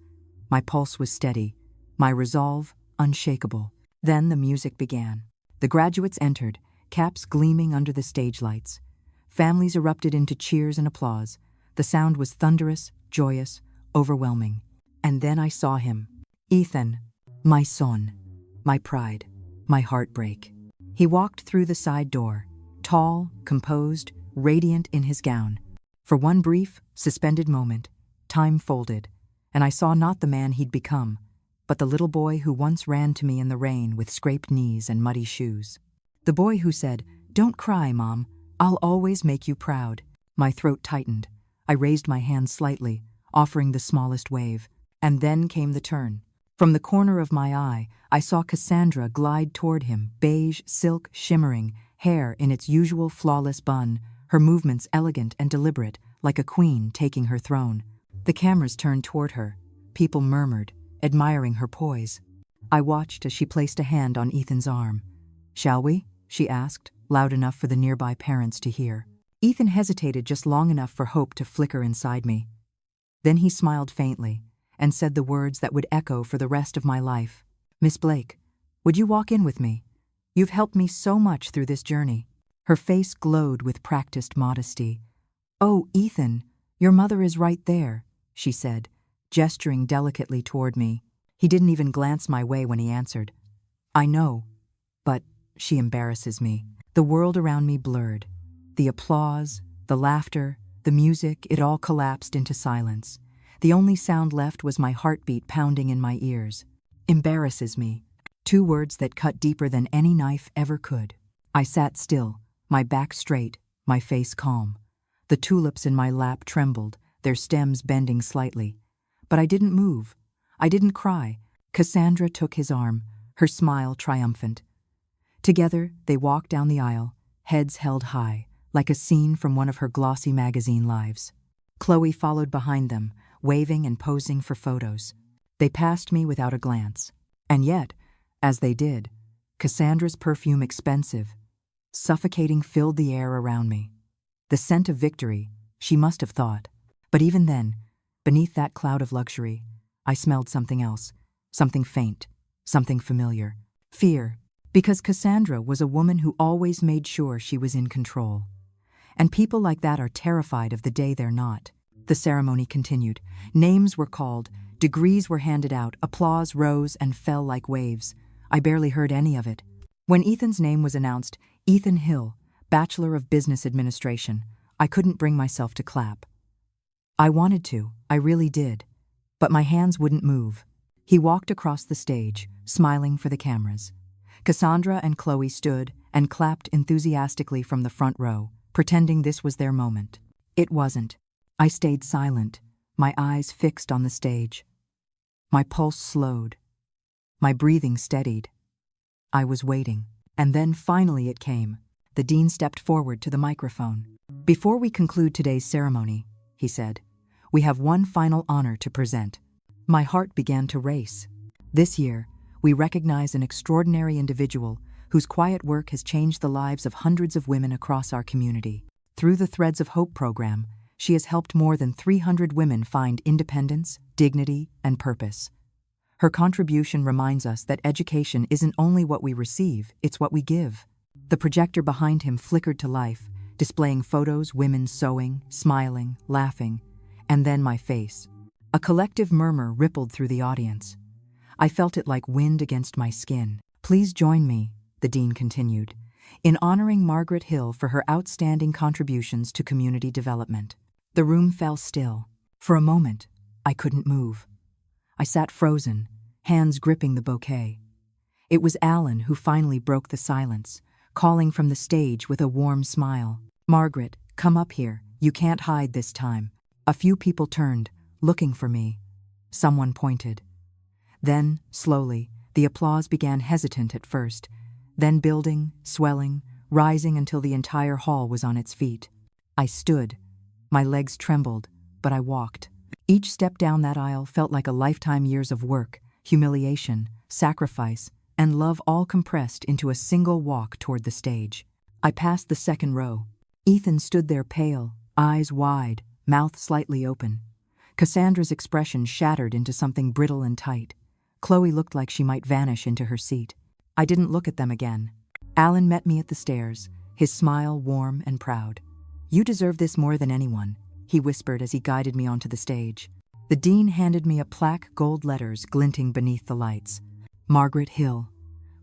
My pulse was steady, my resolve unshakable. Then the music began. The graduates entered, caps gleaming under the stage lights. Families erupted into cheers and applause. The sound was thunderous, joyous, overwhelming. And then I saw him. Ethan, my son, my pride, my heartbreak. He walked through the side door, tall, composed, radiant in his gown. For one brief, suspended moment, time folded, and I saw not the man he'd become, but the little boy who once ran to me in the rain with scraped knees and muddy shoes. The boy who said, "Don't cry, Mom. I'll always make you proud." My throat tightened. I raised my hand slightly, offering the smallest wave. And then came the turn. From the corner of my eye, I saw Cassandra glide toward him, beige silk shimmering, hair in its usual flawless bun, her movements elegant and deliberate, like a queen taking her throne. The cameras turned toward her. People murmured, admiring her poise. I watched as she placed a hand on Ethan's arm. "Shall we?" she asked, loud enough for the nearby parents to hear. Ethan hesitated just long enough for hope to flicker inside me. Then he smiled faintly and said the words that would echo for the rest of my life. "Miss Blake, would you walk in with me? You've helped me so much through this journey." Her face glowed with practiced modesty. "Oh, Ethan, your mother is right there," she said, gesturing delicately toward me. He didn't even glance my way when he answered. "I know, but she embarrasses me." The world around me blurred. The applause, the laughter, the music, it all collapsed into silence. The only sound left was my heartbeat pounding in my ears. Embarrasses me. 2 words that cut deeper than any knife ever could. I sat still, my back straight, my face calm. The tulips in my lap trembled, their stems bending slightly. But I didn't move. I didn't cry. Cassandra took his arm, her smile triumphant. Together, they walked down the aisle, heads held high, like a scene from one of her glossy magazine lives. Chloe followed behind them, waving and posing for photos. They passed me without a glance. And yet, as they did, Cassandra's perfume, expensive, suffocating, filled the air around me. The scent of victory, she must have thought. But even then, beneath that cloud of luxury, I smelled something else, something faint, something familiar. Fear, because Cassandra was a woman who always made sure she was in control. And people like that are terrified of the day they're not. The ceremony continued. Names were called, degrees were handed out, applause rose and fell like waves. I barely heard any of it. When Ethan's name was announced, Ethan Hill, Bachelor of Business Administration, I couldn't bring myself to clap. I wanted to, I really did. But my hands wouldn't move. He walked across the stage, smiling for the cameras. Cassandra and Chloe stood and clapped enthusiastically from the front row, pretending this was their moment. It wasn't. I stayed silent, my eyes fixed on the stage. My pulse slowed. My breathing steadied. I was waiting. And then finally it came. The dean stepped forward to the microphone. "Before we conclude today's ceremony," he said, "we have one final honor to present." My heart began to race. This year, we recognize an extraordinary individual whose quiet work has changed the lives of hundreds of women across our community. Through the Threads of Hope program, she has helped more than 300 women find independence, dignity, and purpose. Her contribution reminds us that education isn't only what we receive, it's what we give. The projector behind him flickered to life, displaying photos, women sewing, smiling, laughing, and then my face. A collective murmur rippled through the audience. I felt it like wind against my skin. "Please join me," the dean continued, "in honoring Margaret Hill for her outstanding contributions to community development." The room fell still. For a moment, I couldn't move. I sat frozen, hands gripping the bouquet. It was Alan who finally broke the silence, calling from the stage with a warm smile. "Margaret, come up here. You can't hide this time." A few people turned, looking for me. Someone pointed. Then, slowly, the applause began, hesitant at first, then building, swelling, rising until the entire hall was on its feet. I stood. My legs trembled, but I walked. Each step down that aisle felt like a lifetime, years of work, humiliation, sacrifice, and love all compressed into a single walk toward the stage. I passed the second row. Ethan stood there pale, eyes wide, mouth slightly open. Cassandra's expression shattered into something brittle and tight. Chloe looked like she might vanish into her seat. I didn't look at them again. Alan met me at the stairs, his smile warm and proud. "You deserve this more than anyone," he whispered as he guided me onto the stage. The dean handed me a plaque, gold letters glinting beneath the lights. "Margaret Hill,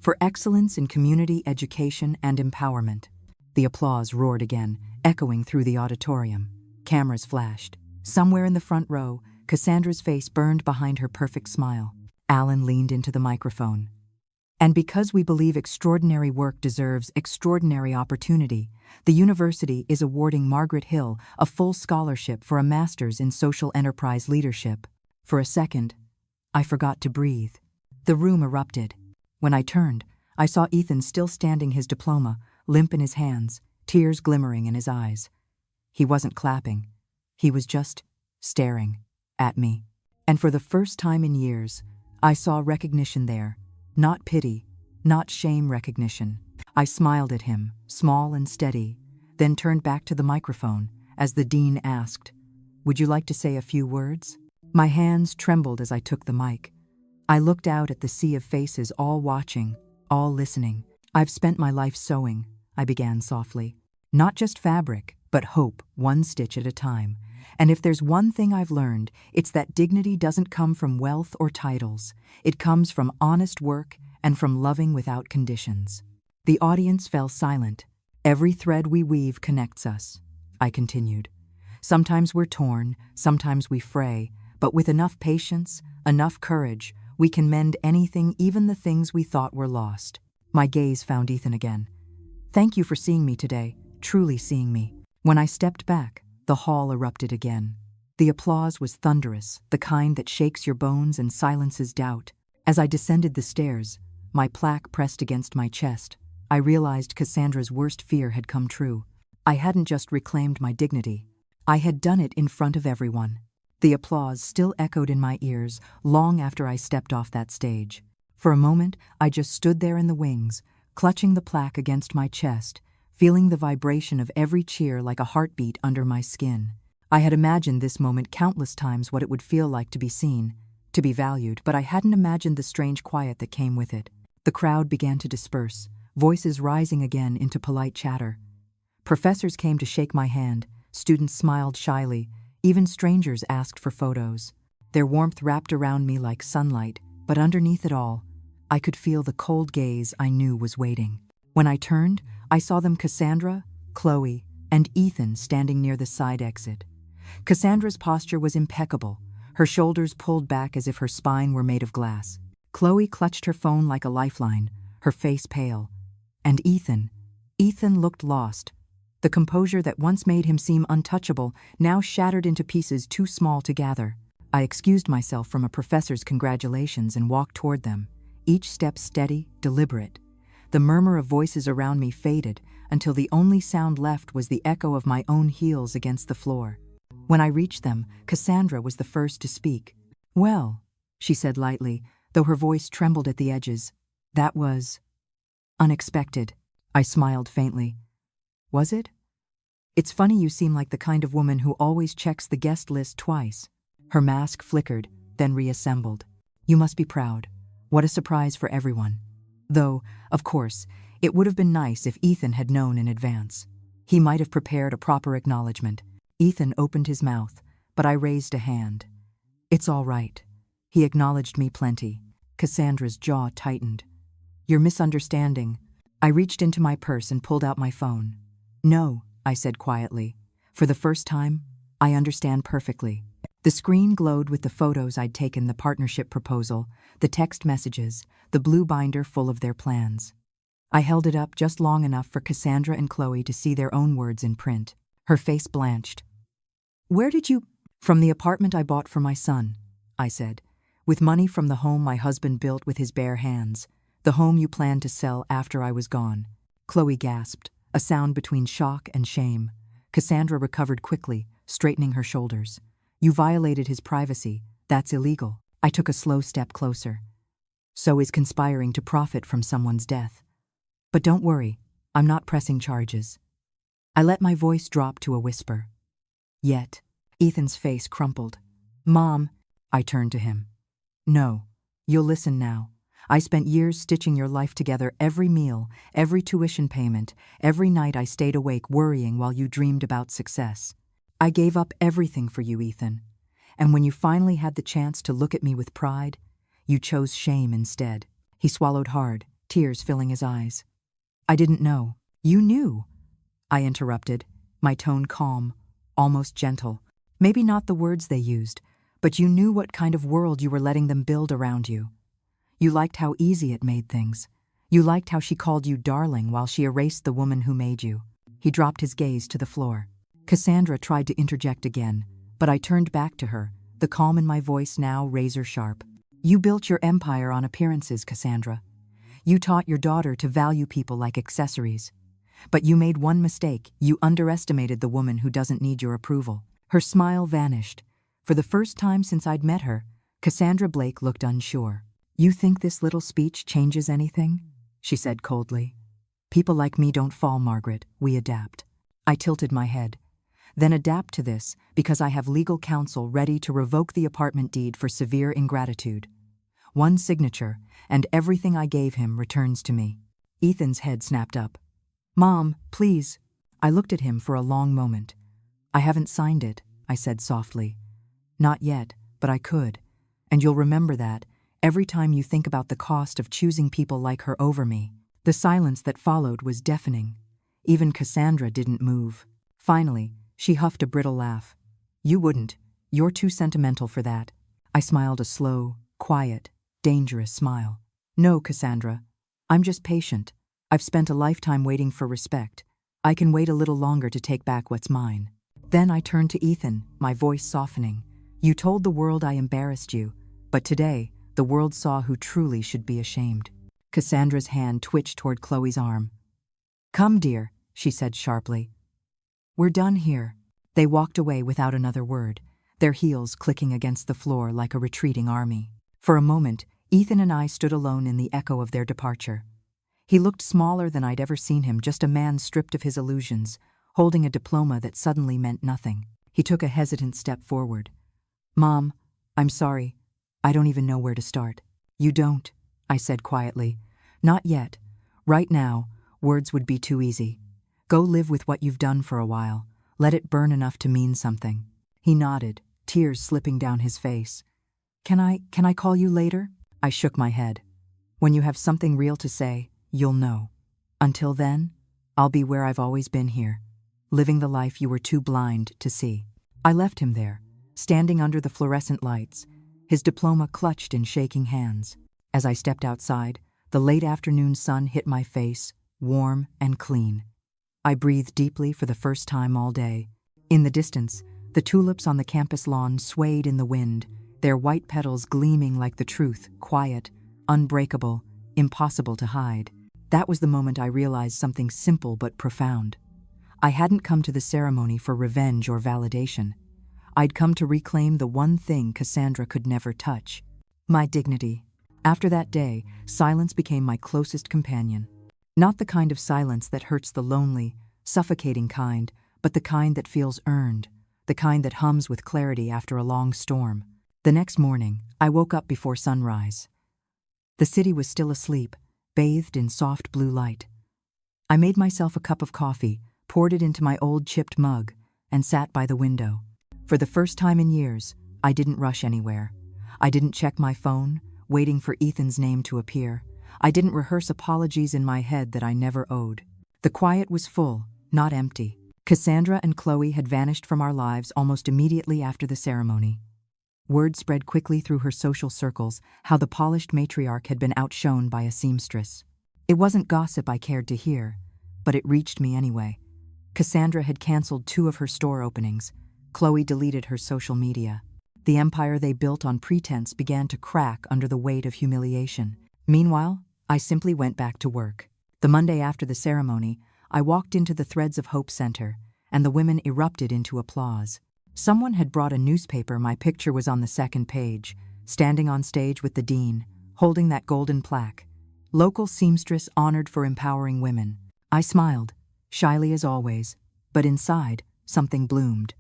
for excellence in community education and empowerment." The applause roared again, echoing through the auditorium. Cameras flashed. Somewhere in the front row, Cassandra's face burned behind her perfect smile. Alan leaned into the microphone. And because we believe extraordinary work deserves extraordinary opportunity, the university is awarding Margaret Hill a full scholarship for a master's in social enterprise leadership. For a second, I forgot to breathe. The room erupted. When I turned, I saw Ethan still standing, his diploma limp in his hands, tears glimmering in his eyes. He wasn't clapping. He was just staring at me. And for the first time in years, I saw recognition there. Not pity, not shame, recognition. I smiled at him, small and steady, then turned back to the microphone as the dean asked, "Would you like to say a few words?" My hands trembled as I took the mic. I looked out at the sea of faces, all watching, all listening. "I've spent my life sewing," I began softly. "Not just fabric, but hope, one stitch at a time. And if there's one thing I've learned, it's that dignity doesn't come from wealth or titles. It comes from honest work and from loving without conditions." The audience fell silent. "Every thread we weave connects us," I continued. "Sometimes we're torn, sometimes we fray, but with enough patience, enough courage, we can mend anything, even the things we thought were lost." My gaze found Ethan again. "Thank you for seeing me today, truly seeing me." When I stepped back, the hall erupted again. The applause was thunderous, the kind that shakes your bones and silences doubt. As I descended the stairs, my plaque pressed against my chest, I realized Cassandra's worst fear had come true. I hadn't just reclaimed my dignity. I had done it in front of everyone. The applause still echoed in my ears long after I stepped off that stage. For a moment, I just stood there in the wings, clutching the plaque against my chest, feeling the vibration of every cheer like a heartbeat under my skin. I had imagined this moment countless times, what it would feel like to be seen, to be valued, but I hadn't imagined the strange quiet that came with it. The crowd began to disperse, voices rising again into polite chatter. Professors came to shake my hand, students smiled shyly, even strangers asked for photos. Their warmth wrapped around me like sunlight, but underneath it all, I could feel the cold gaze I knew was waiting. When I turned, I saw them: Cassandra, Chloe, and Ethan standing near the side exit. Cassandra's posture was impeccable, her shoulders pulled back as if her spine were made of glass. Chloe clutched her phone like a lifeline, her face pale. And Ethan looked lost. The composure that once made him seem untouchable now shattered into pieces too small to gather. I excused myself from a professor's congratulations and walked toward them, each step steady, deliberate. The murmur of voices around me faded until the only sound left was the echo of my own heels against the floor. When I reached them, Cassandra was the first to speak. "Well," she said lightly, though her voice trembled at the edges, "that was unexpected." I smiled faintly. "Was it? It's funny, you seem like the kind of woman who always checks the guest list twice." Her mask flickered, then reassembled. "You must be proud. What a surprise for everyone. Though, of course, it would have been nice if Ethan had known in advance. He might have prepared a proper acknowledgement." Ethan opened his mouth, but I raised a hand. "It's all right." He acknowledged me plenty. Cassandra's jaw tightened. "You're misunderstanding." I reached into my purse and pulled out my phone. "No," I said quietly. "For the first time, I understand perfectly." The screen glowed with the photos I'd taken, the partnership proposal, the text messages, the blue binder full of their plans. I held it up just long enough for Cassandra and Chloe to see their own words in print. Her face blanched. "Where did you—" "From the apartment I bought for my son," I said, "with money from the home my husband built with his bare hands, the home you planned to sell after I was gone." Chloe gasped, a sound between shock and shame. Cassandra recovered quickly, straightening her shoulders. "You violated his privacy. That's illegal." I took a slow step closer. "So is conspiring to profit from someone's death. But don't worry, I'm not pressing charges." I let my voice drop to a whisper. "Yet." Ethan's face crumpled. "Mom," I turned to him. "No, you'll listen now. I spent years stitching your life together, every meal, every tuition payment, every night I stayed awake worrying while you dreamed about success. I gave up everything for you, Ethan. And when you finally had the chance to look at me with pride, you chose shame instead." He swallowed hard, tears filling his eyes. "I didn't know." "You knew," I interrupted, my tone calm, almost gentle. Maybe not the words they used, but you knew what kind of world you were letting them build around you. You liked how easy it made things. You liked how she called you darling while she erased the woman who made you. He dropped his gaze to the floor. Cassandra tried to interject again, but I turned back to her, the calm in my voice now razor sharp. You built your empire on appearances, Cassandra. You taught your daughter to value people like accessories. But you made one mistake. You underestimated the woman who doesn't need your approval. Her smile vanished. For the first time since I'd met her, Cassandra Blake looked unsure. You think this little speech changes anything? She said coldly. People like me don't fall, Margaret. We adapt. I tilted my head. Then adapt to this because I have legal counsel ready to revoke the apartment deed for severe ingratitude. One signature, and everything I gave him returns to me. Ethan's head snapped up. Mom, please. I looked at him for a long moment. I haven't signed it, I said softly. Not yet, but I could. And you'll remember that every time you think about the cost of choosing people like her over me. The silence that followed was deafening. Even Cassandra didn't move. Finally, she huffed a brittle laugh. You wouldn't. You're too sentimental for that. I smiled a slow, quiet, dangerous smile. No, Cassandra. I'm just patient. I've spent a lifetime waiting for respect. I can wait a little longer to take back what's mine. Then I turned to Ethan, my voice softening. You told the world I embarrassed you, but today, the world saw who truly should be ashamed. Cassandra's hand twitched toward Chloe's arm. Come, dear, she said sharply. We're done here. They walked away without another word, their heels clicking against the floor like a retreating army. For a moment, Ethan and I stood alone in the echo of their departure. He looked smaller than I'd ever seen him, just a man stripped of his illusions, holding a diploma that suddenly meant nothing. He took a hesitant step forward. Mom, I'm sorry. I don't even know where to start. You don't, I said quietly. Not yet. Right now, words would be too easy. Go live with what you've done for a while. Let it burn enough to mean something. He nodded, tears slipping down his face. Can I call you later? I shook my head. When you have something real to say, you'll know. Until then, I'll be where I've always been here, living the life you were too blind to see. I left him there, standing under the fluorescent lights, his diploma clutched in shaking hands. As I stepped outside, the late afternoon sun hit my face, warm and clean. I breathed deeply for the first time all day. In the distance, the tulips on the campus lawn swayed in the wind, their white petals gleaming like the truth, quiet, unbreakable, impossible to hide. That was the moment I realized something simple but profound. I hadn't come to the ceremony for revenge or validation. I'd come to reclaim the one thing Cassandra could never touch: my dignity. After that day, silence became my closest companion. Not the kind of silence that hurts the lonely, suffocating kind, but the kind that feels earned, the kind that hums with clarity after a long storm. The next morning, I woke up before sunrise. The city was still asleep, bathed in soft blue light. I made myself a cup of coffee, poured it into my old chipped mug, and sat by the window. For the first time in years, I didn't rush anywhere. I didn't check my phone, waiting for Ethan's name to appear. I didn't rehearse apologies in my head that I never owed. The quiet was full, not empty. Cassandra and Chloe had vanished from our lives almost immediately after the ceremony. Word spread quickly through her social circles how the polished matriarch had been outshone by a seamstress. It wasn't gossip I cared to hear, but it reached me anyway. Cassandra had canceled 2 of her store openings. Chloe deleted her social media. The empire they built on pretense began to crack under the weight of humiliation. Meanwhile, I simply went back to work. The Monday after the ceremony, I walked into the Threads of Hope Center, and the women erupted into applause. Someone had brought a newspaper. My picture was on the second page, standing on stage with the dean, holding that golden plaque. Local seamstress honored for empowering women. I smiled, shyly as always, but inside, something bloomed.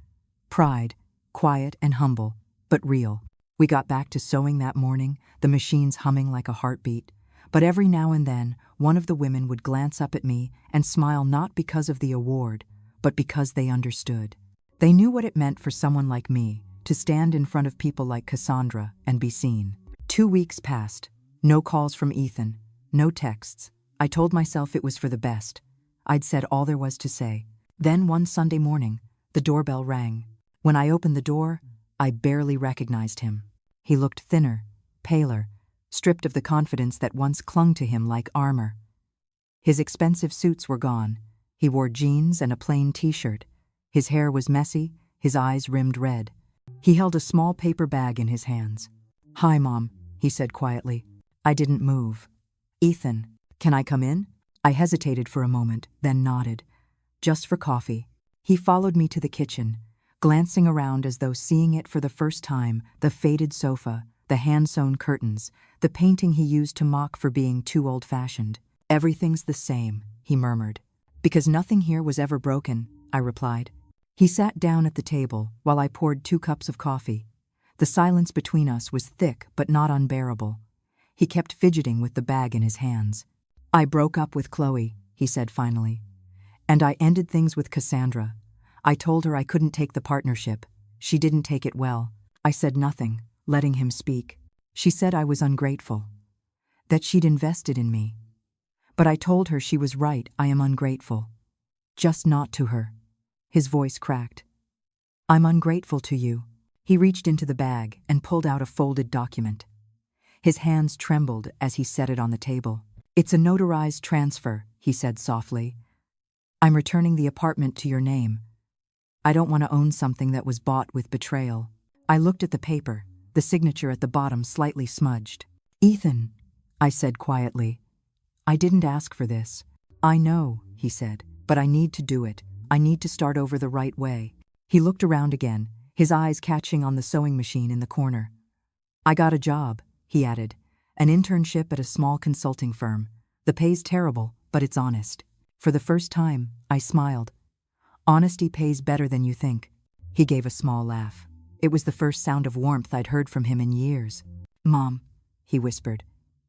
Pride, quiet and humble, but real. We got back to sewing that morning, the machines humming like a heartbeat. But every now and then, one of the women would glance up at me and smile, not because of the award, but because they understood. They knew what it meant for someone like me to stand in front of people like Cassandra and be seen. 2 weeks passed. No calls from Ethan, no texts. I told myself it was for the best. I'd said all there was to say. Then one Sunday morning, the doorbell rang. When I opened the door, I barely recognized him. He looked thinner, paler, stripped of the confidence that once clung to him like armor. His expensive suits were gone. He wore jeans and a plain t-shirt. His hair was messy, his eyes rimmed red. He held a small paper bag in his hands. "Hi, Mom," he said quietly. I didn't move. "Ethan, can I come in?" I hesitated for a moment, then nodded. "Just for coffee." He followed me to the kitchen, glancing around as though seeing it for the first time, the faded sofa, the hand-sewn curtains, the painting he used to mock for being too old-fashioned. "Everything's the same," he murmured. "Because nothing here was ever broken," I replied. He sat down at the table while I poured 2 cups of coffee. The silence between us was thick but not unbearable. He kept fidgeting with the bag in his hands. "I broke up with Chloe," he said finally. "And I ended things with Cassandra. I told her I couldn't take the partnership. She didn't take it well." I said nothing, letting him speak. "She said I was ungrateful, that she'd invested in me. But I told her she was right, I am ungrateful. Just not to her." His voice cracked. "I'm ungrateful to you." He reached into the bag and pulled out a folded document. His hands trembled as he set it on the table. "It's a notarized transfer," he said softly. "I'm returning the apartment to your name. I don't want to own something that was bought with betrayal." I looked at the paper, the signature at the bottom slightly smudged. "Ethan," I said quietly, "I didn't ask for this." "I know," he said, "but I need to do it. I need to start over the right way." He looked around again, his eyes catching on the sewing machine in the corner. "I got a job," he added, "an internship at a small consulting firm. The pay's terrible, but it's honest." For the first time, I smiled. "Honesty pays better than you think." He gave a small laugh. It was the first sound of warmth I'd heard from him in years. "Mom," he whispered,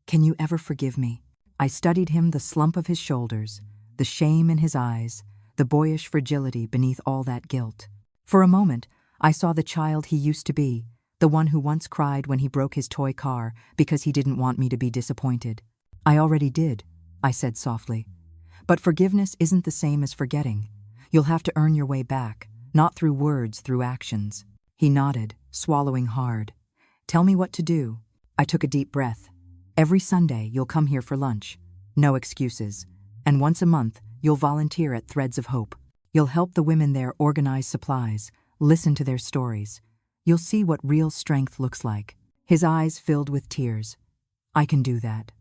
"can you ever forgive me?" I studied him, the slump of his shoulders, the shame in his eyes, the boyish fragility beneath all that guilt. For a moment, I saw the child he used to be, the one who once cried when he broke his toy car because he didn't want me to be disappointed. "I already did," I said softly. "But forgiveness isn't the same as forgetting. You'll have to earn your way back, not through words, through actions." He nodded, swallowing hard. "Tell me what to do." I took a deep breath. "Every Sunday, you'll come here for lunch. No excuses. And once a month, you'll volunteer at Threads of Hope. You'll help the women there organize supplies, listen to their stories. You'll see what real strength looks like." His eyes filled with tears. "I can do that."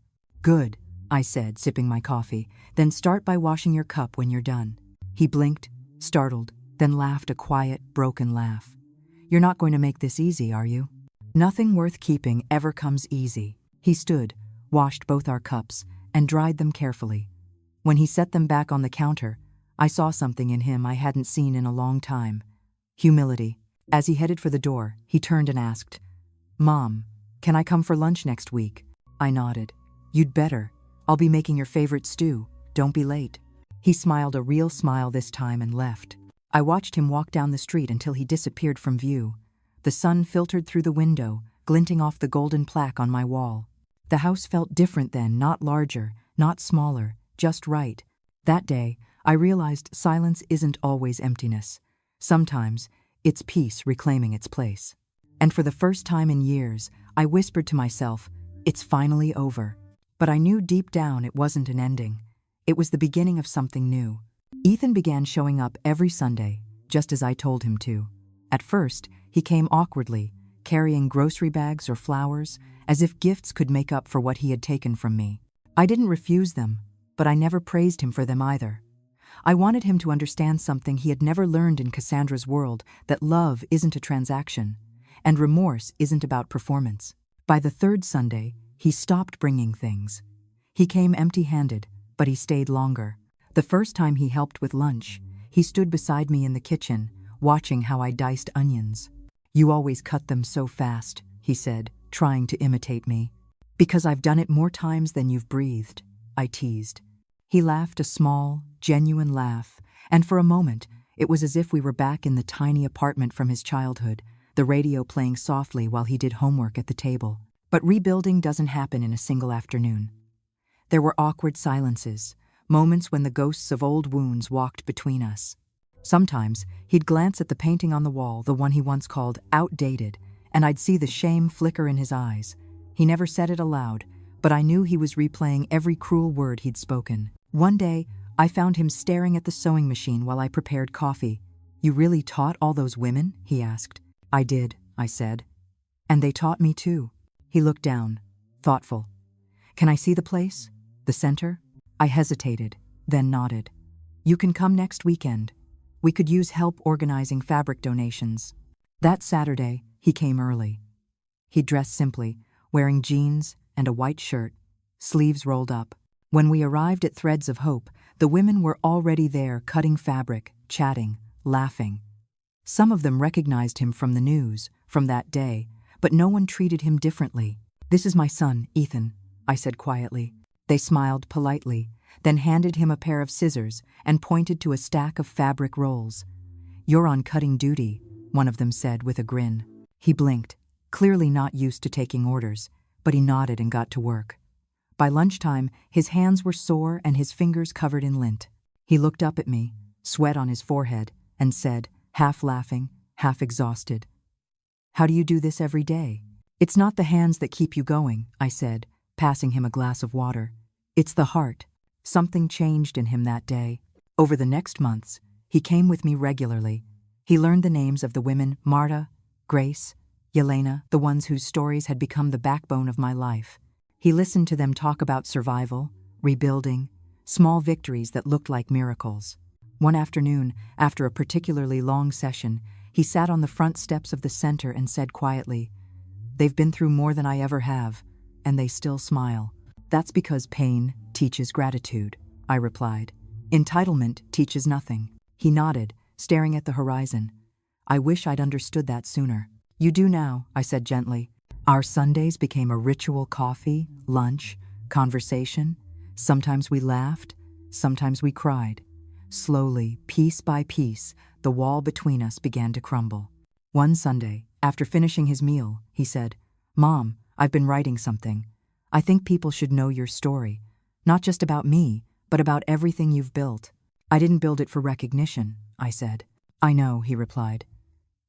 "Good," I said, sipping my coffee. "Then start by washing your cup when you're done." He blinked, startled, then laughed a quiet, broken laugh. "You're not going to make this easy, are you?" "Nothing worth keeping ever comes easy." He stood, washed both our cups, and dried them carefully. When he set them back on the counter, I saw something in him I hadn't seen in a long time. Humility. As he headed for the door, he turned and asked, "Mom, can I come for lunch next week?" I nodded. "You'd better. I'll be making your favorite stew. Don't be late." He smiled a real smile this time and left. I watched him walk down the street until he disappeared from view. The sun filtered through the window, glinting off the golden plaque on my wall. The house felt different then, not larger, not smaller, just right. That day, I realized silence isn't always emptiness. Sometimes, it's peace reclaiming its place. And for the first time in years, I whispered to myself, "It's finally over." But I knew deep down it wasn't an ending. It was the beginning of something new. Ethan began showing up every Sunday, just as I told him to. At first, he came awkwardly, carrying grocery bags or flowers, as if gifts could make up for what he had taken from me. I didn't refuse them, but I never praised him for them either. I wanted him to understand something he had never learned in Cassandra's world, that love isn't a transaction, and remorse isn't about performance. By the 3rd Sunday, he stopped bringing things. He came empty-handed, but he stayed longer. The first time he helped with lunch, he stood beside me in the kitchen, watching how I diced onions. "You always cut them so fast," he said, trying to imitate me. "Because I've done it more times than you've breathed," I teased. He laughed a small, genuine laugh, and for a moment, it was as if we were back in the tiny apartment from his childhood, the radio playing softly while he did homework at the table. But rebuilding doesn't happen in a single afternoon. There were awkward silences, moments when the ghosts of old wounds walked between us. Sometimes, he'd glance at the painting on the wall, the one he once called outdated, and I'd see the shame flicker in his eyes. He never said it aloud, but I knew he was replaying every cruel word he'd spoken. One day, I found him staring at the sewing machine while I prepared coffee. "You really taught all those women?" he asked. "I did," I said. "And they taught me too." He looked down, thoughtful. "Can I see the place? The center?" I hesitated, then nodded. "You can come next weekend. We could use help organizing fabric donations." That Saturday, he came early. He dressed simply, wearing jeans and a white shirt, sleeves rolled up. When we arrived at Threads of Hope, the women were already there cutting fabric, chatting, laughing. Some of them recognized him from the news, from that day, but no one treated him differently. "This is my son, Ethan," I said quietly. They smiled politely, then handed him a pair of scissors and pointed to a stack of fabric rolls. "You're on cutting duty," one of them said with a grin. He blinked, clearly not used to taking orders, but he nodded and got to work. By lunchtime, his hands were sore and his fingers covered in lint. He looked up at me, sweat on his forehead, and said, half laughing, half exhausted, "How do you do this every day?" "It's not the hands that keep you going," I said, passing him a glass of water. "It's the heart." Something changed in him that day. Over the next months, he came with me regularly. He learned the names of the women Marta, Grace, Yelena, the ones whose stories had become the backbone of my life. He listened to them talk about survival, rebuilding, small victories that looked like miracles. One afternoon, after a particularly long session, he sat on the front steps of the center and said quietly, "They've been through more than I ever have, and they still smile." "That's because pain teaches gratitude," I replied. "Entitlement teaches nothing." He nodded, staring at the horizon. "I wish I'd understood that sooner." "You do now," I said gently. Our Sundays became a ritual: coffee, lunch, conversation. Sometimes we laughed, sometimes we cried. Slowly, piece by piece, the wall between us began to crumble. One Sunday, after finishing his meal, he said, "Mom, I've been writing something. I think people should know your story. Not just about me, but about everything you've built." "I didn't build it for recognition," I said. "I know," he replied.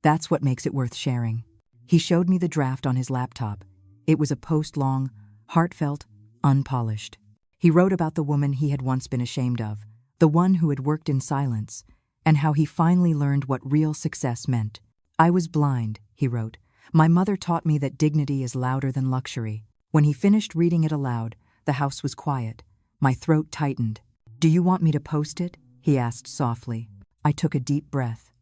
"That's what makes it worth sharing." He showed me the draft on his laptop. It was a post-long, heartfelt, unpolished. He wrote about the woman he had once been ashamed of, the one who had worked in silence, and how he finally learned what real success meant. "I was blind," he wrote. "My mother taught me that dignity is louder than luxury." When he finished reading it aloud, the house was quiet. My throat tightened. "Do you want me to post it?" he asked softly. I took a deep breath.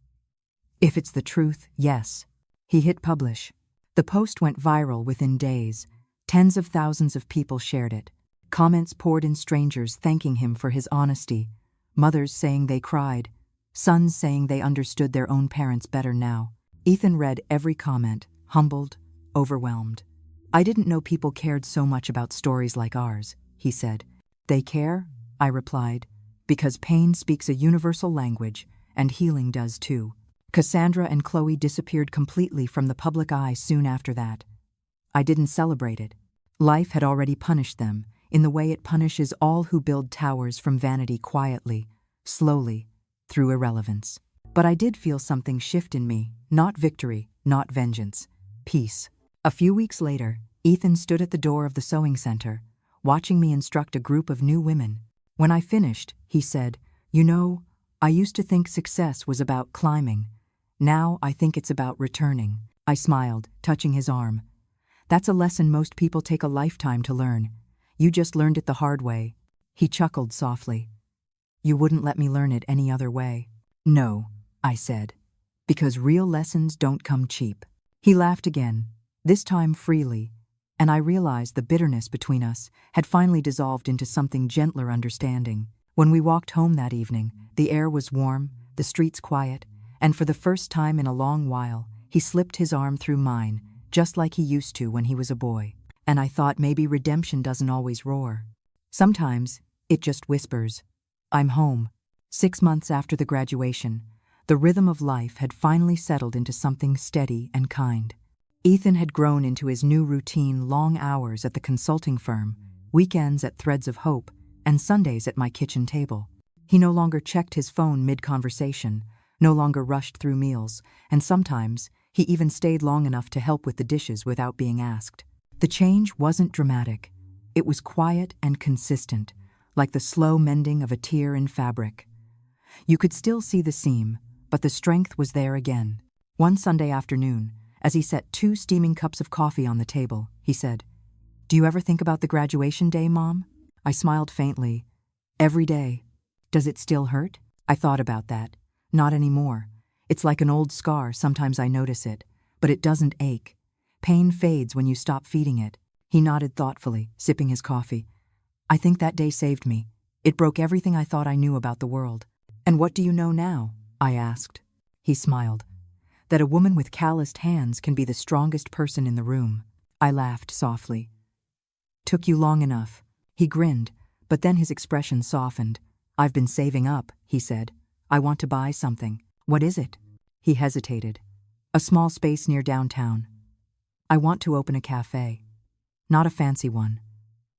"If it's the truth, yes." He hit publish. The post went viral within days. Tens of thousands of people shared it. Comments poured in, strangers thanking him for his honesty, mothers saying they cried, sons saying they understood their own parents better now. Ethan read every comment, humbled, overwhelmed. "I didn't know people cared so much about stories like ours," he said. "They care," I replied, "because pain speaks a universal language, and healing does too." Cassandra and Chloe disappeared completely from the public eye soon after that. I didn't celebrate it. Life had already punished them, in the way it punishes all who build towers from vanity quietly, slowly, through irrelevance. But I did feel something shift in me, not victory, not vengeance, peace. A few weeks later, Ethan stood at the door of the sewing center, watching me instruct a group of new women. When I finished, he said, "You know, I used to think success was about climbing. Now I think it's about returning." I smiled, touching his arm. "That's a lesson most people take a lifetime to learn. You just learned it the hard way." He chuckled softly. "You wouldn't let me learn it any other way." "No," I said, "because real lessons don't come cheap." He laughed again, this time freely, and I realized the bitterness between us had finally dissolved into something gentler understanding. When we walked home that evening, the air was warm, the streets quiet, and for the first time in a long while, he slipped his arm through mine, just like he used to when he was a boy. And I thought maybe redemption doesn't always roar. Sometimes it just whispers. I'm home. 6 months after the graduation, the rhythm of life had finally settled into something steady and kind. Ethan had grown into his new routine: long hours at the consulting firm, weekends at Threads of Hope, and Sundays at my kitchen table. He no longer checked his phone mid-conversation, no longer rushed through meals, and sometimes he even stayed long enough to help with the dishes without being asked. The change wasn't dramatic. It was quiet and consistent, like the slow mending of a tear in fabric. You could still see the seam, but the strength was there again. One Sunday afternoon, as he set 2 steaming cups of coffee on the table, he said, "Do you ever think about the graduation day, Mom?" I smiled faintly. "Every day. Does it still hurt?" I thought about that. Not anymore. It's like an old scar, sometimes I notice it, but it doesn't ache. Pain fades when you stop feeding it. He nodded thoughtfully, sipping his coffee. "I think that day saved me. It broke everything I thought I knew about the world." "And what do you know now?" I asked. He smiled. "That a woman with calloused hands can be the strongest person in the room." I laughed softly. "Took you long enough." He grinned, but then his expression softened. "I've been saving up," he said. "I want to buy something." "What is it?" He hesitated. "A small space near downtown. I want to open a cafe. Not a fancy one.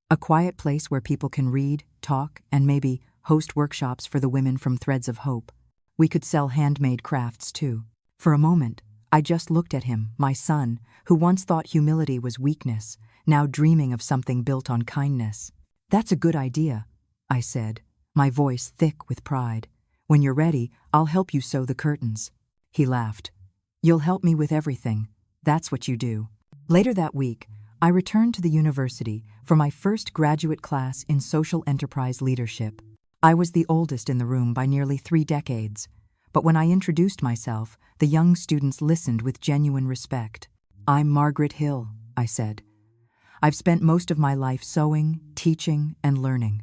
A quiet place where people can read, talk, and maybe host workshops for the women from Threads of Hope. We could sell handmade crafts, too." For a moment, I just looked at him, my son, who once thought humility was weakness, now dreaming of something built on kindness. "That's a good idea," I said, my voice thick with pride. "When you're ready, I'll help you sew the curtains." He laughed. "You'll help me with everything. That's what you do." Later that week, I returned to the university for my first graduate class in social enterprise leadership. I was the oldest in the room by nearly 3 decades, but when I introduced myself, the young students listened with genuine respect. "I'm Margaret Hill," I said. "I've spent most of my life sewing, teaching, and learning.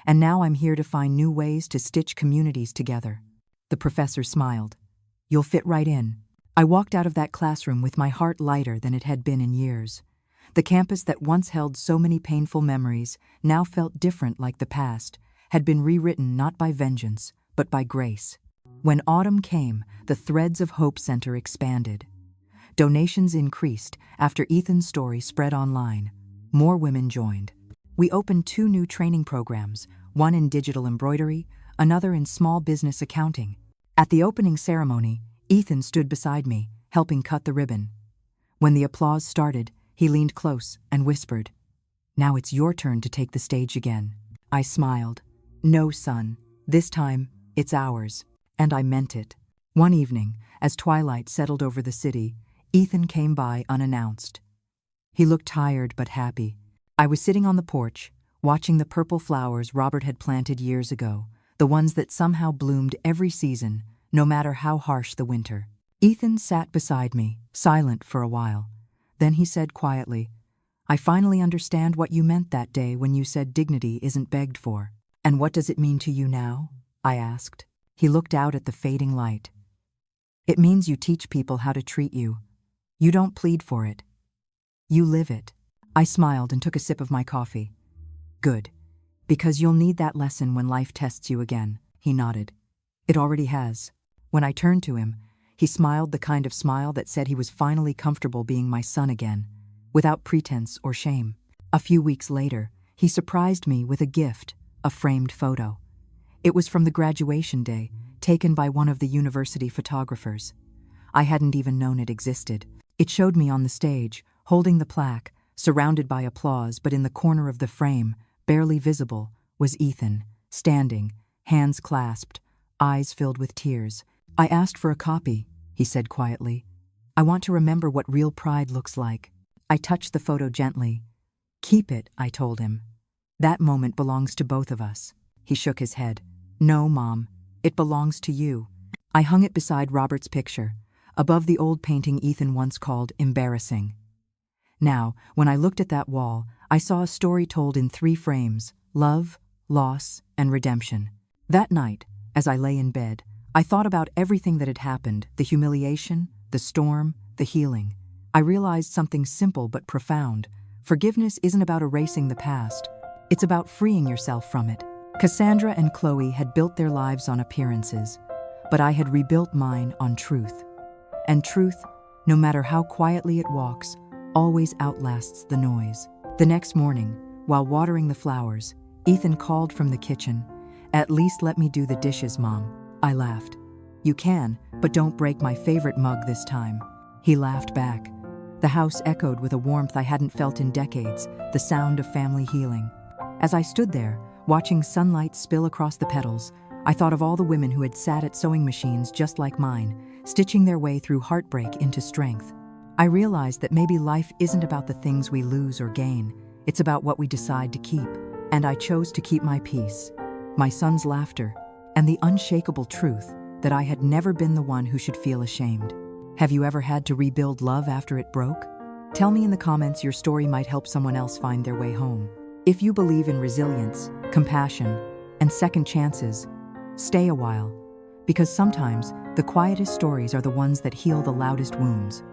And now I'm here to find new ways to stitch communities together." The professor smiled. "You'll fit right in." I walked out of that classroom with my heart lighter than it had been in years. The campus that once held so many painful memories now felt different, like the past had been rewritten not by vengeance, but by grace. When autumn came, the Threads of Hope Center expanded. Donations increased after Ethan's story spread online. More women joined. We opened 2 new training programs, one in digital embroidery, another in small business accounting. At the opening ceremony, Ethan stood beside me, helping cut the ribbon. When the applause started, he leaned close and whispered, "Now it's your turn to take the stage again." I smiled. "No, son. This time, it's ours." And I meant it. One evening, as twilight settled over the city, Ethan came by unannounced. He looked tired but happy. I was sitting on the porch, watching the purple flowers Robert had planted years ago, the ones that somehow bloomed every season, no matter how harsh the winter. Ethan sat beside me, silent for a while. Then he said quietly, "I finally understand what you meant that day when you said dignity isn't begged for." "And what does it mean to you now?" I asked. He looked out at the fading light. "It means you teach people how to treat you. You don't plead for it. You live it." I smiled and took a sip of my coffee. "Good. Because you'll need that lesson when life tests you again." He nodded. "It already has." When I turned to him, he smiled the kind of smile that said he was finally comfortable being my son again, without pretense or shame. A few weeks later, he surprised me with a gift, a framed photo. It was from the graduation day, taken by one of the university photographers. I hadn't even known it existed. It showed me on the stage, holding the plaque, surrounded by applause, but in the corner of the frame, barely visible, was Ethan, standing, hands clasped, eyes filled with tears. "I asked for a copy," he said quietly. "I want to remember what real pride looks like." I touched the photo gently. "Keep it," I told him. "That moment belongs to both of us." He shook his head. "No, Mom, it belongs to you." I hung it beside Robert's picture, above the old painting Ethan once called embarrassing. Now, when I looked at that wall, I saw a story told in 3 frames: love, loss, and redemption. That night, as I lay in bed, I thought about everything that had happened, the humiliation, the storm, the healing. I realized something simple but profound. Forgiveness isn't about erasing the past. It's about freeing yourself from it. Cassandra and Chloe had built their lives on appearances, but I had rebuilt mine on truth. And truth, no matter how quietly it walks, always outlasts the noise. The next morning, while watering the flowers, Ethan called from the kitchen. "At least let me do the dishes, Mom." I laughed. "You can, but don't break my favorite mug this time." He laughed back. The house echoed with a warmth I hadn't felt in decades, the sound of family healing. As I stood there, watching sunlight spill across the petals, I thought of all the women who had sat at sewing machines just like mine, stitching their way through heartbreak into strength. I realized that maybe life isn't about the things we lose or gain, it's about what we decide to keep. And I chose to keep my peace, my son's laughter, and the unshakable truth that I had never been the one who should feel ashamed. Have you ever had to rebuild love after it broke? Tell me in the comments your story might help someone else find their way home. If you believe in resilience, compassion, and second chances, stay a while, because sometimes the quietest stories are the ones that heal the loudest wounds.